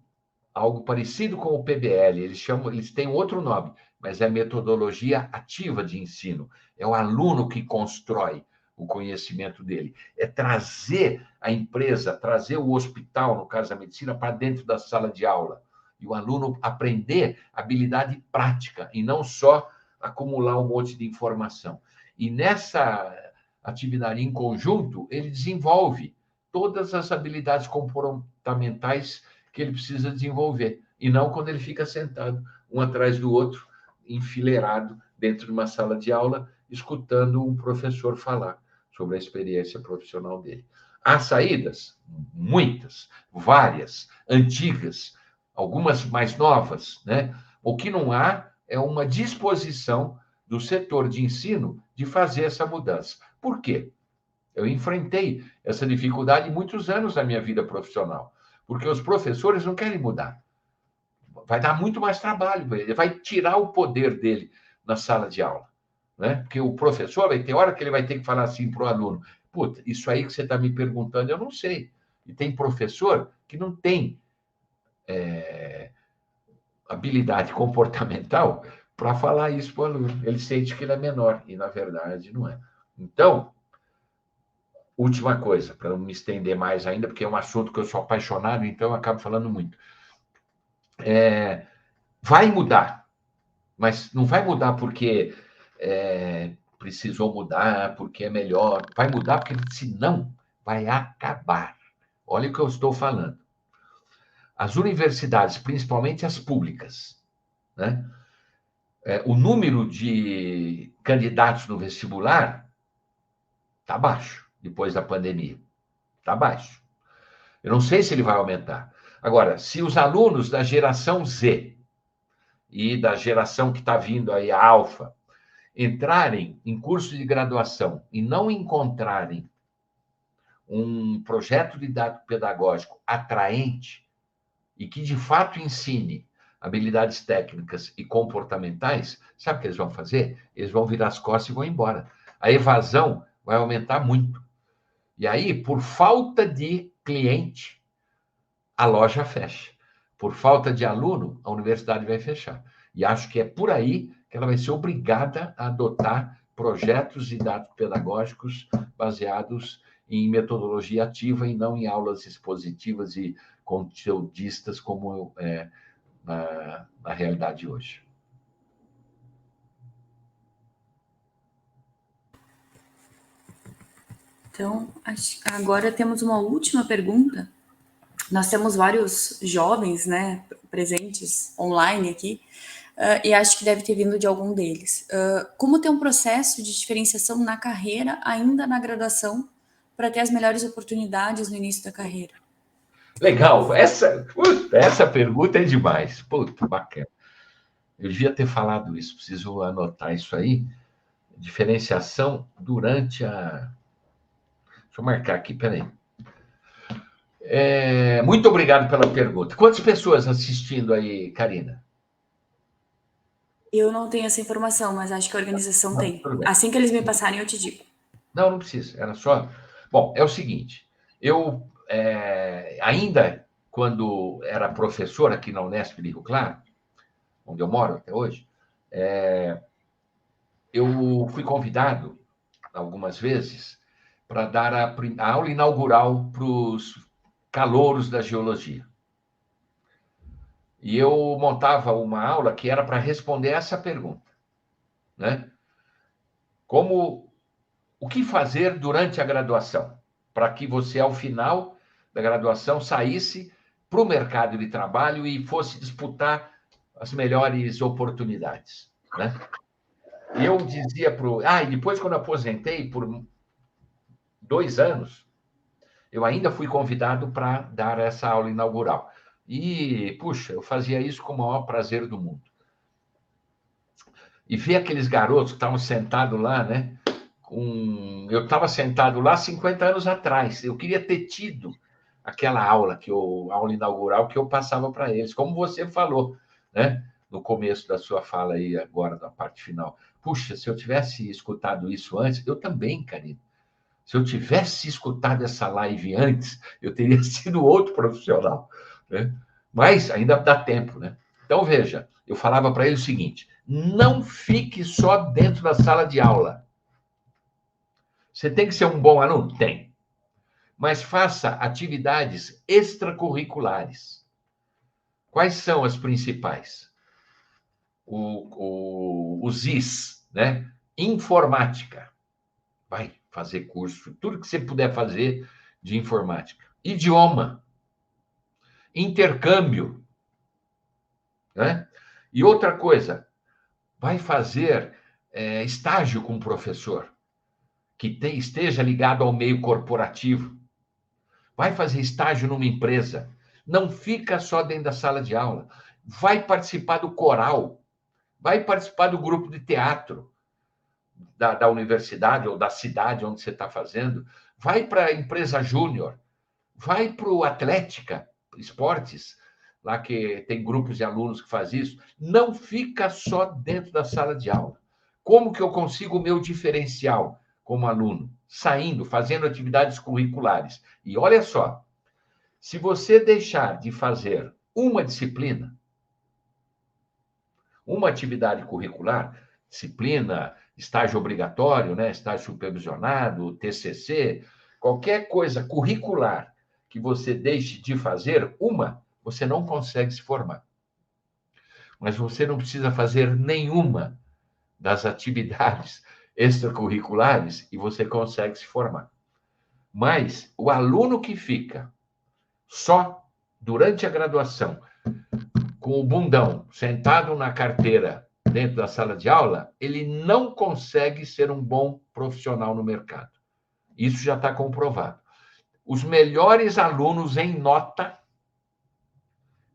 algo parecido com o PBL. Eles têm outro nome, mas é metodologia ativa de ensino. É o aluno que constrói o conhecimento dele. É trazer a empresa, trazer o hospital, no caso da medicina, para dentro da sala de aula. E o aluno aprender habilidade prática e não só acumular um monte de informação. E nessa atividade em conjunto, ele desenvolve todas as habilidades comportamentais que ele precisa desenvolver, e não quando ele fica sentado, um atrás do outro, enfileirado, dentro de uma sala de aula, escutando um professor falar sobre a experiência profissional dele. Há saídas? Muitas, várias, antigas, algumas mais novas, né? O que não há é uma disposição do setor de ensino de fazer essa mudança. Por quê? Eu enfrentei essa dificuldade muitos anos na minha vida profissional, porque os professores não querem mudar. Vai dar muito mais trabalho para ele, vai tirar o poder dele na sala de aula, né? Porque o professor vai ter hora que ele vai ter que falar assim para o aluno: puta, isso aí que você está me perguntando, eu não sei. E tem professor que não tem habilidade comportamental para falar isso para o aluno. Ele sente que ele é menor, e na verdade não é. Então, última coisa, para não me estender mais ainda, porque é um assunto que eu sou apaixonado, então eu acabo falando muito. Vai mudar, mas não vai mudar porque precisou mudar, porque é melhor. Vai mudar porque, senão, vai acabar. Olha o que eu estou falando. As universidades, principalmente as públicas, né? O número de candidatos no vestibular está baixo, depois da pandemia. Está baixo. Eu não sei se ele vai aumentar. Agora, se os alunos da geração Z e da geração que está vindo aí, a Alfa, entrarem em curso de graduação e não encontrarem um projeto didático pedagógico atraente e que, de fato, ensine habilidades técnicas e comportamentais, sabe o que eles vão fazer? Eles vão virar as costas e vão embora. A evasão vai aumentar muito. E aí, por falta de cliente, a loja fecha. Por falta de aluno, a universidade vai fechar. E acho que é por aí que ela vai ser obrigada a adotar projetos didático-pedagógicos baseados em metodologia ativa e não em aulas expositivas e conteudistas como é na realidade hoje. Então, agora temos uma última pergunta. Nós temos vários jovens, né, presentes online aqui, e acho que deve ter vindo de algum deles. Como ter um processo de diferenciação na carreira, ainda na graduação, para ter as melhores oportunidades no início da carreira? Legal, essa pergunta é demais. Puta, bacana. Eu devia ter falado isso, preciso anotar isso aí. Diferenciação durante a... Deixa eu marcar aqui, peraí. Muito obrigado pela pergunta. Quantas pessoas assistindo aí, Karina? Eu não tenho essa informação, mas acho que a organização tem. Assim que eles me passarem, eu te digo. Não precisa, era só... Bom, é o seguinte, eu ainda quando era professor aqui na Unesp de Rio Claro, onde eu moro até hoje, eu fui convidado algumas vezes para dar a aula inaugural para os calouros da geologia. E eu montava uma aula que era para responder essa pergunta, né? O que fazer durante a graduação, para que você, ao final da graduação, saísse para o mercado de trabalho e fosse disputar as melhores oportunidades, né? E eu dizia e depois, quando eu aposentei, por 2 anos, eu ainda fui convidado para dar essa aula inaugural. E, puxa, eu fazia isso com o maior prazer do mundo. E ver aqueles garotos que estavam sentados lá, né? Eu estava sentado lá 50 anos atrás. Eu queria ter tido aquela aula inaugural que eu passava para eles, como você falou, né? No começo da sua fala aí, agora, na parte final. Puxa, se eu tivesse escutado isso antes, eu também, Karina. Se eu tivesse escutado essa live antes, eu teria sido outro profissional, né? Mas ainda dá tempo, né? Então, veja, eu falava para ele o seguinte: não fique só dentro da sala de aula. Você tem que ser um bom aluno? Tem. Mas faça atividades extracurriculares. Quais são as principais? Os IS, né? Informática. Vai fazer curso, tudo que você puder fazer de informática. Idioma. Intercâmbio. Né? E outra coisa, vai fazer estágio com o professor, que esteja ligado ao meio corporativo. Vai fazer estágio numa empresa. Não fica só dentro da sala de aula. Vai participar do coral. Vai participar do grupo de teatro da universidade ou da cidade onde você está fazendo. vai para a empresa júnior, vai para o Atlética Esportes, lá que tem grupos de alunos que fazem isso. Não fica só dentro da sala de aula. Como que eu consigo o meu diferencial como aluno? Saindo, fazendo atividades curriculares. E olha só, se você deixar de fazer uma disciplina, uma atividade curricular, disciplina, estágio obrigatório, né? Estágio supervisionado, TCC, qualquer coisa curricular que você deixe de fazer, você não consegue se formar. Mas você não precisa fazer nenhuma das atividades extracurriculares e você consegue se formar. Mas o aluno que fica só durante a graduação, com o bundão sentado na carteira dentro da sala de aula, ele não consegue ser um bom profissional no mercado. Isso já está comprovado. Os melhores alunos em nota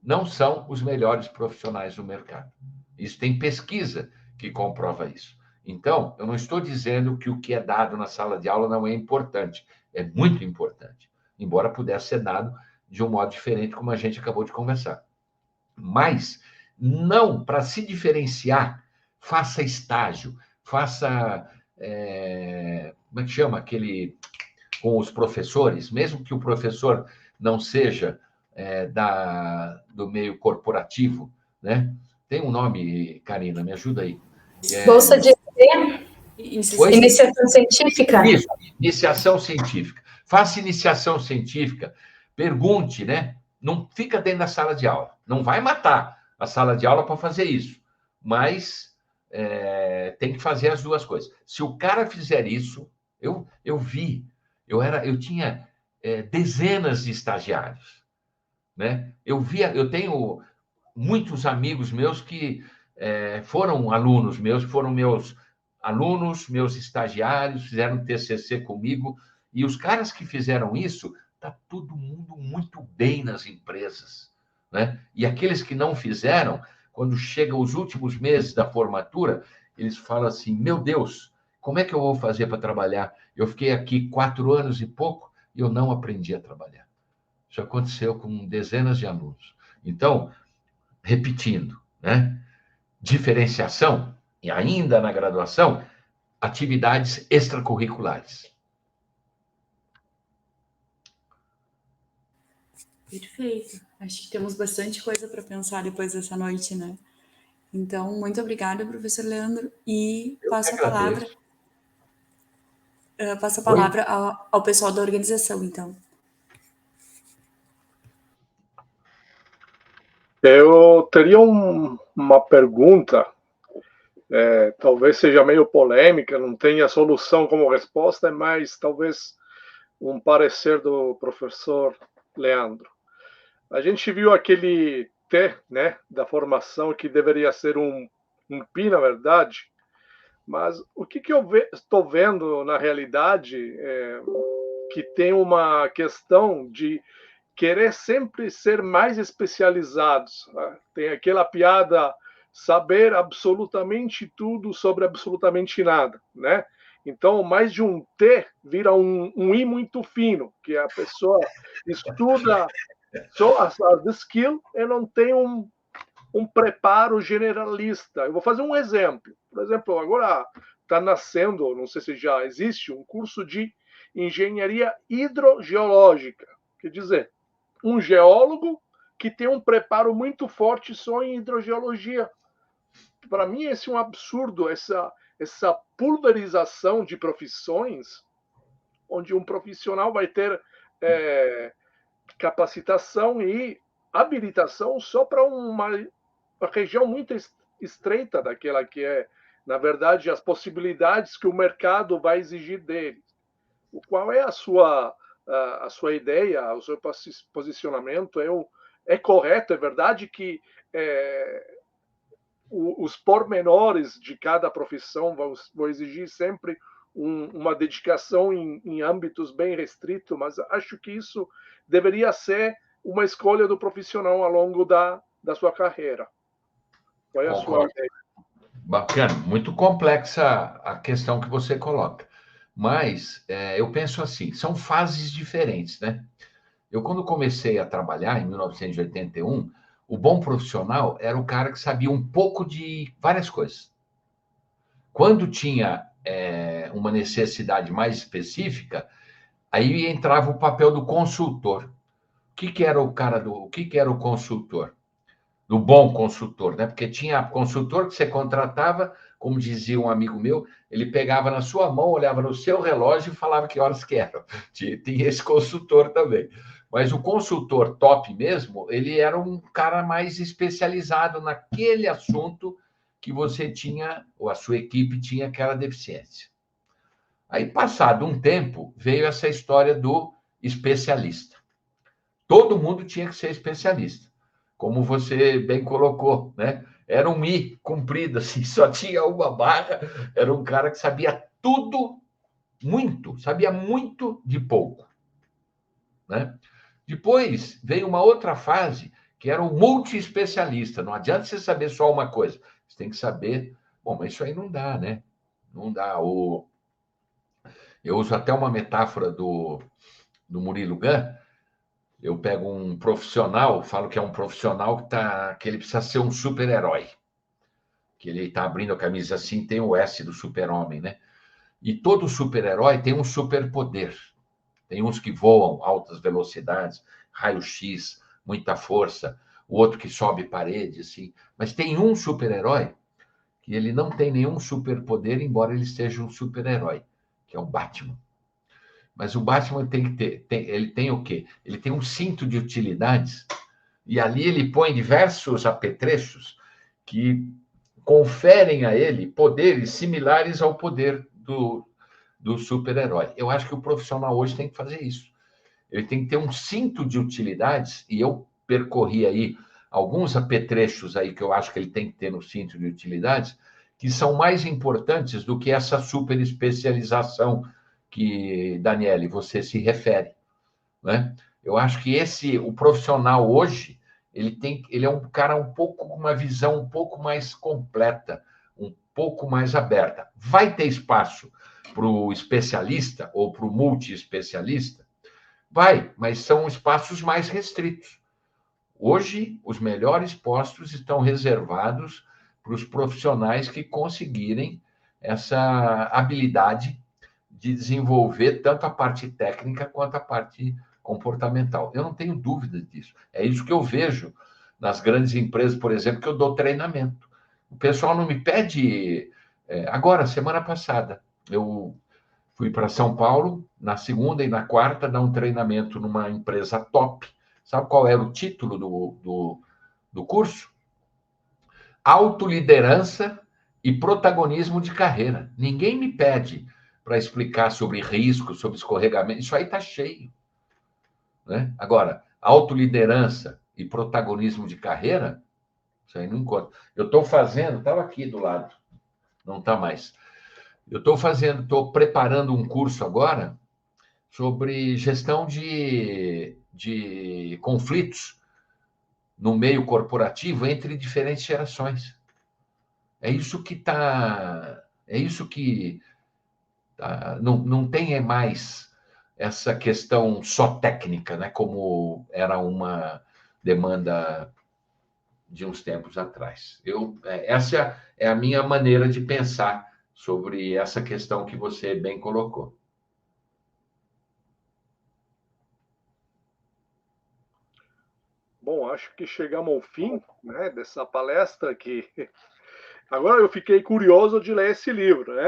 não são os melhores profissionais do mercado. Isso tem pesquisa que comprova isso. Então, eu não estou dizendo que o que é dado na sala de aula não é importante. É muito importante, embora pudesse ser dado de um modo diferente, como a gente acabou de conversar. Mas, não, para se diferenciar, faça estágio, faça, como é que chama aquele, com os professores, mesmo que o professor não seja do meio corporativo, né? Tem um nome, Karina, me ajuda aí. Bolsa de iniciação científica. Isso, iniciação científica. Faça iniciação científica, pergunte, né? Não fica dentro da sala de aula. Não vai matar a sala de aula para fazer isso, mas tem que fazer as duas coisas. Se o cara fizer isso, eu tinha dezenas de estagiários, né? Eu tenho muitos amigos meus que foram alunos meus, foram meus alunos, meus estagiários, fizeram TCC comigo, e os caras que fizeram isso, está todo mundo muito bem nas empresas, né? E aqueles que não fizeram, quando chegam os últimos meses da formatura, eles falam assim, meu Deus, como é que eu vou fazer para trabalhar? Eu fiquei aqui 4 anos e pouco e eu não aprendi a trabalhar. Isso aconteceu com dezenas de alunos. Então, repetindo, né? Diferenciação, e ainda na graduação, atividades extracurriculares. Perfeito. Acho que temos bastante coisa para pensar depois dessa noite, né? Então, muito obrigada, professor Leandro, e passo a palavra ao pessoal da organização, então. Eu teria uma pergunta, talvez seja meio polêmica, não tenha solução como resposta, mas talvez um parecer do professor Leandro. A gente viu aquele T, né, da formação, que deveria ser um Pi, na verdade, mas o que eu estou vendo na realidade que tem uma questão de querer sempre ser mais especializados. Né? Tem aquela piada, saber absolutamente tudo sobre absolutamente nada, né? Então, mais de um T vira um I muito fino, que a pessoa estuda só as skills e não tem um preparo generalista. Eu vou fazer um exemplo. Por exemplo, agora está nascendo, não sei se já existe, um curso de engenharia hidrogeológica. Quer dizer, um geólogo que tem um preparo muito forte só em hidrogeologia. Para mim, esse é um absurdo, essa pulverização de profissões, onde um profissional vai ter capacitação e habilitação só para uma região muito estreita daquela que é, na verdade, as possibilidades que o mercado vai exigir dele. Qual é a sua ideia, o seu posicionamento? É correto, é verdade que os pormenores de cada profissão vão exigir sempre uma dedicação em âmbitos bem restritos, mas acho que isso deveria ser uma escolha do profissional ao longo da sua carreira. Qual é a sua ideia? Bacana, muito complexa a questão que você coloca. Mas eu penso assim, são fases diferentes, né? Eu, quando comecei a trabalhar, em 1981, o bom profissional era o cara que sabia um pouco de várias coisas. Quando tinha uma necessidade mais específica, aí entrava o papel do consultor. O que era o que era o consultor? Do bom consultor, né? Porque tinha consultor que você contratava, como dizia um amigo meu, ele pegava na sua mão, olhava no seu relógio e falava que horas que eram. Tinha esse consultor também. Mas o consultor top mesmo, ele era um cara mais especializado naquele assunto que você tinha, ou a sua equipe tinha aquela deficiência. Aí, passado um tempo, veio essa história do especialista. Todo mundo tinha que ser especialista, como você bem colocou, né? Era um I comprido, assim, só tinha uma barra, era um cara que sabia tudo, muito, sabia muito de pouco, né? Depois veio uma outra fase, que era o multi-especialista. Não adianta você saber só uma coisa, você tem que saber. Bom, mas isso aí não dá, né? Não dá. Eu uso até uma metáfora do Murilo Gun. Eu pego um profissional, falo que é um profissional que ele precisa ser um super-herói. Que ele está abrindo a camisa assim, tem o S do super-homem, né? E todo super-herói tem um superpoder. Tem uns que voam altas velocidades, raio-x, muita força, o outro que sobe parede, assim. Mas tem um super-herói que ele não tem nenhum superpoder, embora ele seja um super-herói, que é o Batman. Mas o Batman tem que ter, ele tem o quê? Ele tem um cinto de utilidades, e ali ele põe diversos apetrechos que conferem a ele poderes similares ao poder do super-herói. Eu acho que o profissional hoje tem que fazer isso. Ele tem que ter um cinto de utilidades, e eu percorri aí alguns apetrechos aí que eu acho que ele tem que ter no cinto de utilidades, que são mais importantes do que essa super especialização que, Daniele, você se refere, né? Eu acho que o profissional hoje, ele é um cara um pouco com uma visão um pouco mais completa, um pouco mais aberta. Vai ter espaço para o especialista ou para o multi-especialista? Vai, mas são espaços mais restritos. Hoje, os melhores postos estão reservados para os profissionais que conseguirem essa habilidade de desenvolver tanto a parte técnica quanto a parte comportamental. Eu não tenho dúvida disso. É isso que eu vejo nas grandes empresas, por exemplo, que eu dou treinamento. O pessoal não me pede. Agora, semana passada, eu fui para São Paulo, na segunda e na quarta, dar um treinamento numa empresa top. Sabe qual era o título do curso? Autoliderança e protagonismo de carreira. Ninguém me pede para explicar sobre risco, sobre escorregamento. Isso aí está cheio, né? Agora, autoliderança e protagonismo de carreira, isso aí não encontra. Eu estou fazendo, estava aqui do lado, não está mais. Eu estou preparando um curso agora sobre gestão de conflitos no meio corporativo entre diferentes gerações. É isso que está. É isso que não tem mais essa questão só técnica, né? Como era uma demanda de uns tempos atrás. Essa é a minha maneira de pensar sobre essa questão que você bem colocou. Bom, acho que chegamos ao fim, né, dessa palestra que agora eu fiquei curioso de ler esse livro, né?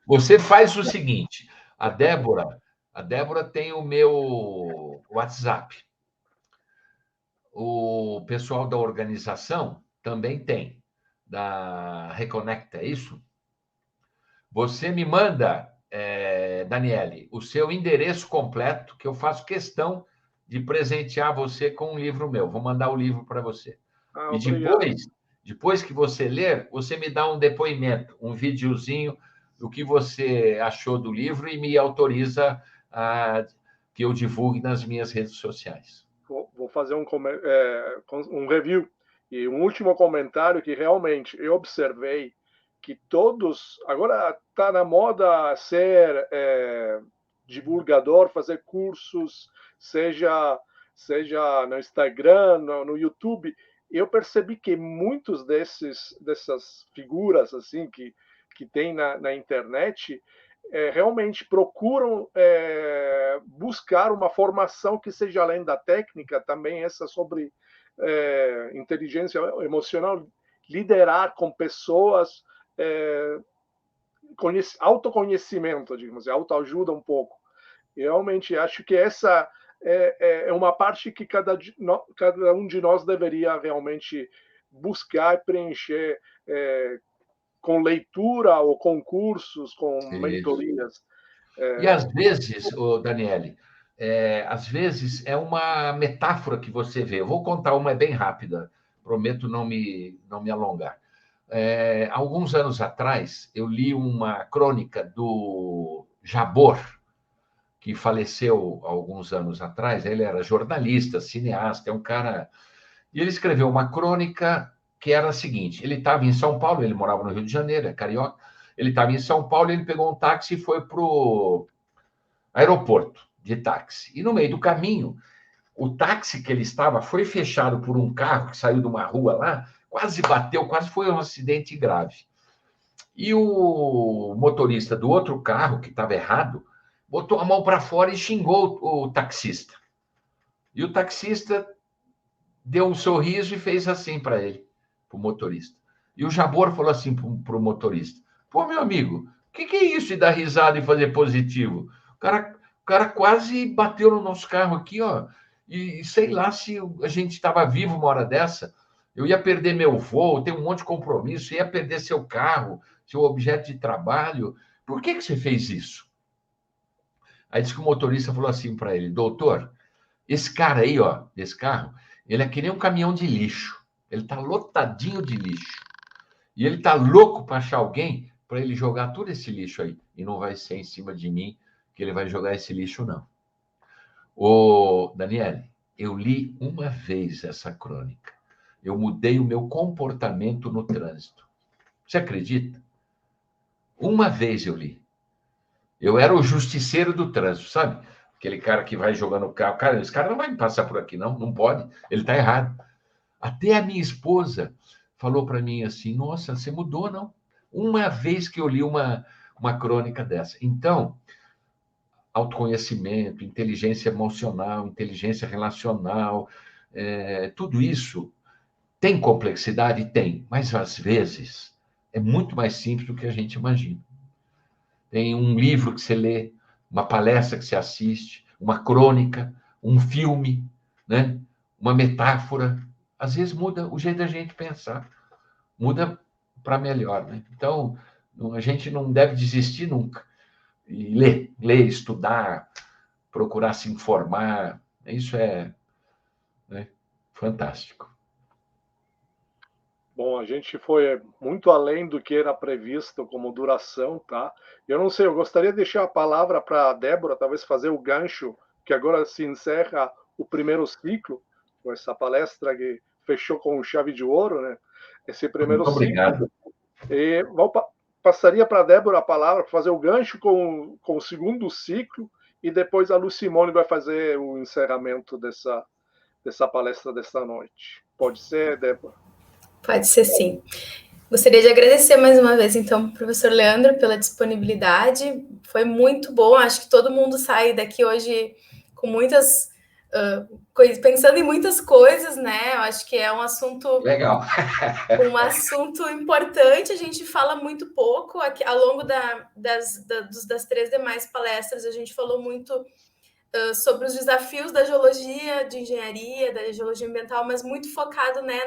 Você faz o seguinte, a Débora tem o meu WhatsApp. O pessoal da organização também tem, da Reconecta, é isso? Você me manda, Daniele, o seu endereço completo, que eu faço questão de presentear você com um livro meu. Vou mandar o livro para você. E depois que você ler, você me dá um depoimento, um videozinho do que você achou do livro e me autoriza que eu divulgue nas minhas redes sociais. Vou fazer um review. E um último comentário que realmente eu observei que todos... Agora está na moda ser divulgador, fazer cursos, seja no Instagram, no YouTube. Eu percebi que muitos dessas figuras assim que tem na internet realmente procuram buscar uma formação que seja além da técnica, também essa sobre inteligência emocional, liderar com pessoas, autoconhecimento, digamos, autoajuda um pouco. Eu realmente acho que essa é uma parte que cada um de nós deveria realmente buscar preencher com leitura ou com cursos, com mentorias. E às vezes, Daniele, às vezes é uma metáfora que você vê. Eu vou contar uma bem rápida, prometo não me alongar. Alguns anos atrás, eu li uma crônica do Jabor, que faleceu alguns anos atrás. Ele era jornalista, cineasta, é um cara... E ele escreveu uma crônica que era a seguinte: ele estava em São Paulo, ele morava no Rio de Janeiro, é carioca, ele estava em São Paulo, ele pegou um táxi e foi para o aeroporto de táxi. E no meio do caminho, o táxi que ele estava foi fechado por um carro que saiu de uma rua lá, quase bateu, quase foi um acidente grave. E o motorista do outro carro, que estava errado, botou a mão para fora e xingou o taxista. E o taxista deu um sorriso e fez assim para ele, para o motorista. E o Jabor falou assim para o motorista: pô, meu amigo, o que é isso de dar risada e fazer positivo? O cara quase bateu no nosso carro aqui, ó, e sei lá se a gente estava vivo uma hora dessa, eu ia perder meu voo, tenho um monte de compromisso, ia perder seu carro, seu objeto de trabalho. Por que você fez isso? Aí disse que o motorista falou assim para ele: doutor, esse cara aí, ó, desse carro, ele é que nem um caminhão de lixo. Ele está lotadinho de lixo. E ele está louco para achar alguém para ele jogar todo esse lixo aí. E não vai ser em cima de mim que ele vai jogar esse lixo, não. Ô, Daniele, eu li uma vez essa crônica. Eu mudei o meu comportamento no trânsito. Você acredita? Uma vez eu li. Eu era o justiceiro do trânsito, sabe? Aquele cara que vai jogando o carro. Cara, esse cara não vai passar por aqui, não. Não pode. Ele está errado. Até a minha esposa falou para mim assim: nossa, você mudou, não? Uma vez que eu li uma crônica dessa. Então, autoconhecimento, inteligência emocional, inteligência relacional, tudo isso tem complexidade? Tem. Mas, às vezes, é muito mais simples do que a gente imagina. Tem um livro que você lê, uma palestra que você assiste, uma crônica, um filme, né? Uma metáfora. Às vezes muda o jeito da gente pensar. Muda para melhor, né? Então, a gente não deve desistir nunca. E ler, estudar, procurar se informar. Isso é, né, fantástico. Bom, a gente foi muito além do que era previsto como duração, tá? Eu não sei, eu gostaria de deixar a palavra para a Débora, talvez fazer o gancho, que agora se encerra o primeiro ciclo, com essa palestra que fechou com chave de ouro, né? Esse primeiro Muito obrigado. ciclo. E passaria para a Débora a palavra para fazer o gancho com o segundo ciclo, e depois a Lu Simone vai fazer o encerramento dessa palestra desta noite. Pode ser, Débora? Pode ser, sim. Gostaria de agradecer mais uma vez, então, para o professor Leandro pela disponibilidade. Foi muito bom. Acho que todo mundo sai daqui hoje com muitas coisas, pensando em muitas coisas, né? Eu acho que é um assunto legal, um assunto importante. A gente fala muito pouco aqui, ao longo das 3 demais palestras. A gente falou muito sobre os desafios da geologia de engenharia, da geologia ambiental, mas muito focado, né,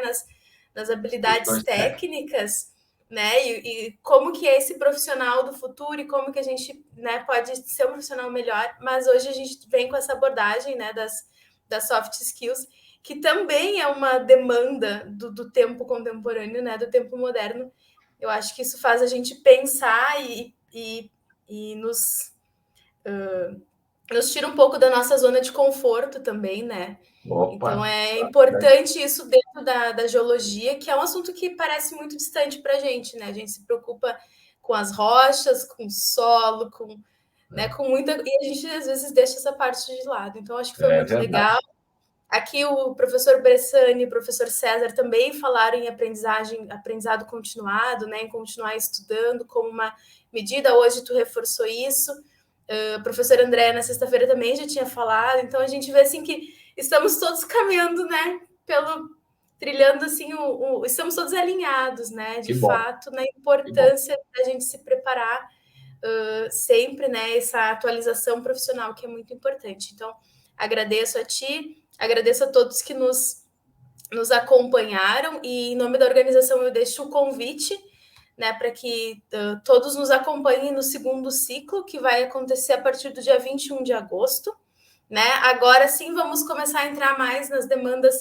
nas habilidades técnicas, né, e como que é esse profissional do futuro e como que a gente, né, pode ser um profissional melhor. Mas hoje a gente vem com essa abordagem, né, das soft skills, que também é uma demanda do tempo contemporâneo, né, do tempo moderno. Eu acho que isso faz a gente pensar e nos tira um pouco da nossa zona de conforto também, né? Opa, então é importante isso dentro da geologia, que é um assunto que parece muito distante para a gente, né? A gente se preocupa com as rochas, com o solo, né, com muita... E a gente, às vezes, deixa essa parte de lado. Então, acho que foi muito legal. Aqui o professor Bressani e o professor César também falaram em aprendizado continuado, né, em continuar estudando como uma medida. Hoje tu reforçou isso. O professor André, na sexta-feira, também já tinha falado. Então, a gente vê assim, que estamos todos caminhando, né, trilhando assim, estamos todos alinhados, né, de fato, na importância da gente se preparar sempre, né, essa atualização profissional que é muito importante. Então, agradeço a ti, agradeço a todos que nos acompanharam, e em nome da organização eu deixo o convite, né, para que todos nos acompanhem no segundo ciclo, que vai acontecer a partir do dia 21 de agosto. Né? Agora sim vamos começar a entrar mais nas demandas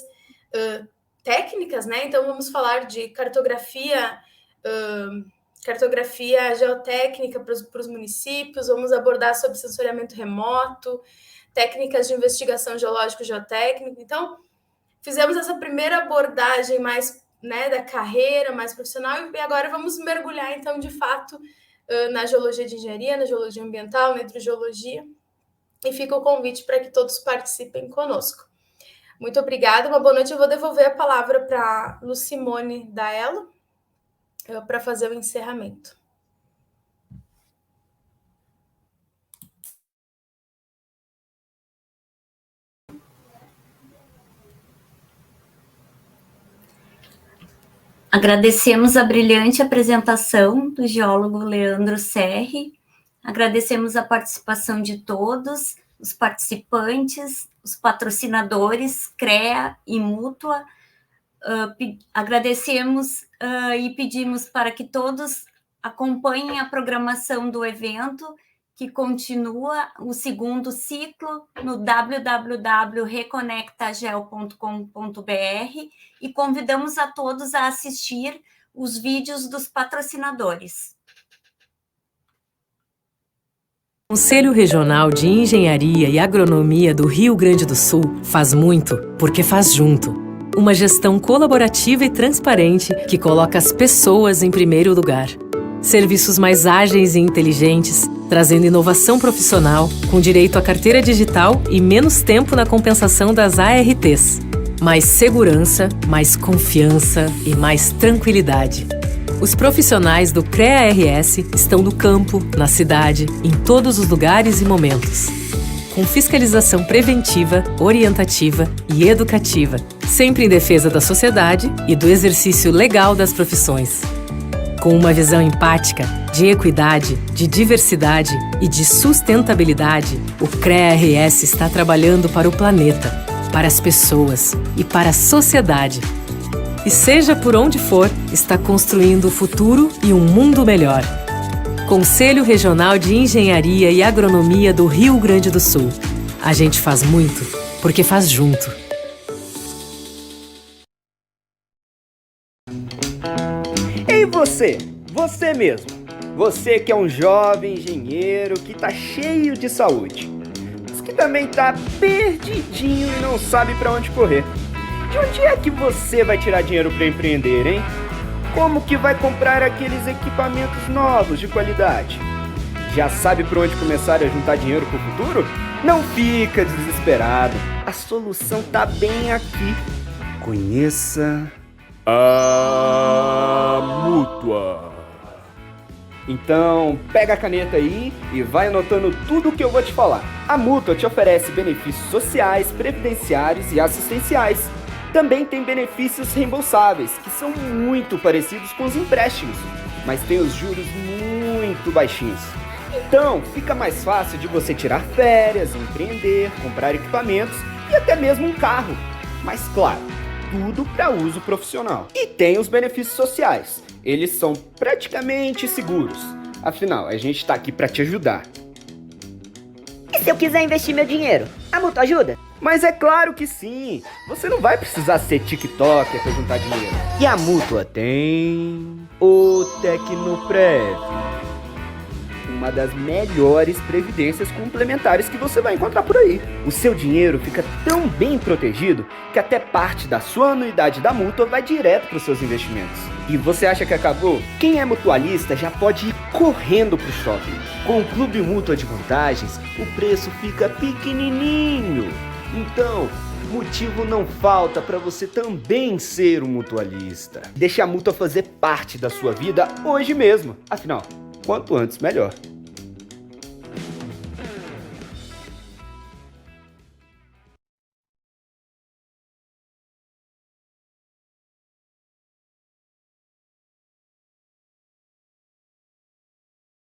técnicas, né? Então vamos falar de cartografia geotécnica para os municípios, vamos abordar sobre sensoriamento remoto, técnicas de investigação geológico-geotécnica. Então, fizemos essa primeira abordagem mais, né, da carreira, mais profissional, e agora vamos mergulhar, então, de fato, na geologia de engenharia, na geologia ambiental, na hidrogeologia, e fica o convite para que todos participem conosco. Muito obrigada, uma boa noite. Eu vou devolver a palavra para a Lucimone Daello para fazer o encerramento. Agradecemos a brilhante apresentação do geólogo Leandro Serri, agradecemos a participação de todos, os participantes, os patrocinadores, CREA e Mútua. Agradecemos e pedimos para que todos acompanhem a programação do evento, que continua o segundo ciclo no www.reconectagel.com.br, e convidamos a todos a assistir os vídeos dos patrocinadores. O Conselho Regional de Engenharia e Agronomia do Rio Grande do Sul faz muito porque faz junto. Uma gestão colaborativa e transparente que coloca as pessoas em primeiro lugar. Serviços mais ágeis e inteligentes, trazendo inovação profissional, com direito à carteira digital e menos tempo na compensação das ARTs. Mais segurança, mais confiança e mais tranquilidade. Os profissionais do CREA-RS estão no campo, na cidade, em todos os lugares e momentos. Com fiscalização preventiva, orientativa e educativa, sempre em defesa da sociedade e do exercício legal das profissões. Com uma visão empática, de equidade, de diversidade e de sustentabilidade, o CREA-RS está trabalhando para o planeta, para as pessoas e para a sociedade. E seja por onde for, está construindo o futuro e um mundo melhor. Conselho Regional de Engenharia e Agronomia do Rio Grande do Sul. A gente faz muito, porque faz junto. Ei você! Você mesmo! Você que é um jovem engenheiro que tá cheio de saúde, mas que também tá perdidinho e não sabe pra onde correr. De onde é que você vai tirar dinheiro para empreender, hein? Como que vai comprar aqueles equipamentos novos de qualidade? Já sabe por onde começar a juntar dinheiro para o futuro? Não fica desesperado. A solução tá bem aqui. Conheça a Mútua. Então, pega a caneta aí e vai anotando tudo o que eu vou te falar. A Mútua te oferece benefícios sociais, previdenciários e assistenciais. Também tem benefícios reembolsáveis, que são muito parecidos com os empréstimos, mas tem os juros muito baixinhos. Então, fica mais fácil de você tirar férias, empreender, comprar equipamentos e até mesmo um carro. Mas claro, tudo para uso profissional. E tem os benefícios sociais. Eles são praticamente seguros. Afinal, a gente está aqui para te ajudar. E se eu quiser investir meu dinheiro, a Mútua ajuda? Mas é claro que sim! Você não vai precisar ser TikToker para juntar dinheiro. E a Mútua tem o Tecnoprev. uma das melhores previdências complementares que você vai encontrar por aí. O seu dinheiro fica tão bem protegido que até parte da sua anuidade da Mútua vai direto para os seus investimentos. E você acha que acabou? Quem é mutualista já pode ir correndo para o shopping. Com o Clube Mútua de Vantagens, o preço fica pequenininho. Então, motivo não falta para você também ser um mutualista. Deixe a Mútua fazer parte da sua vida hoje mesmo. Afinal, quanto antes melhor.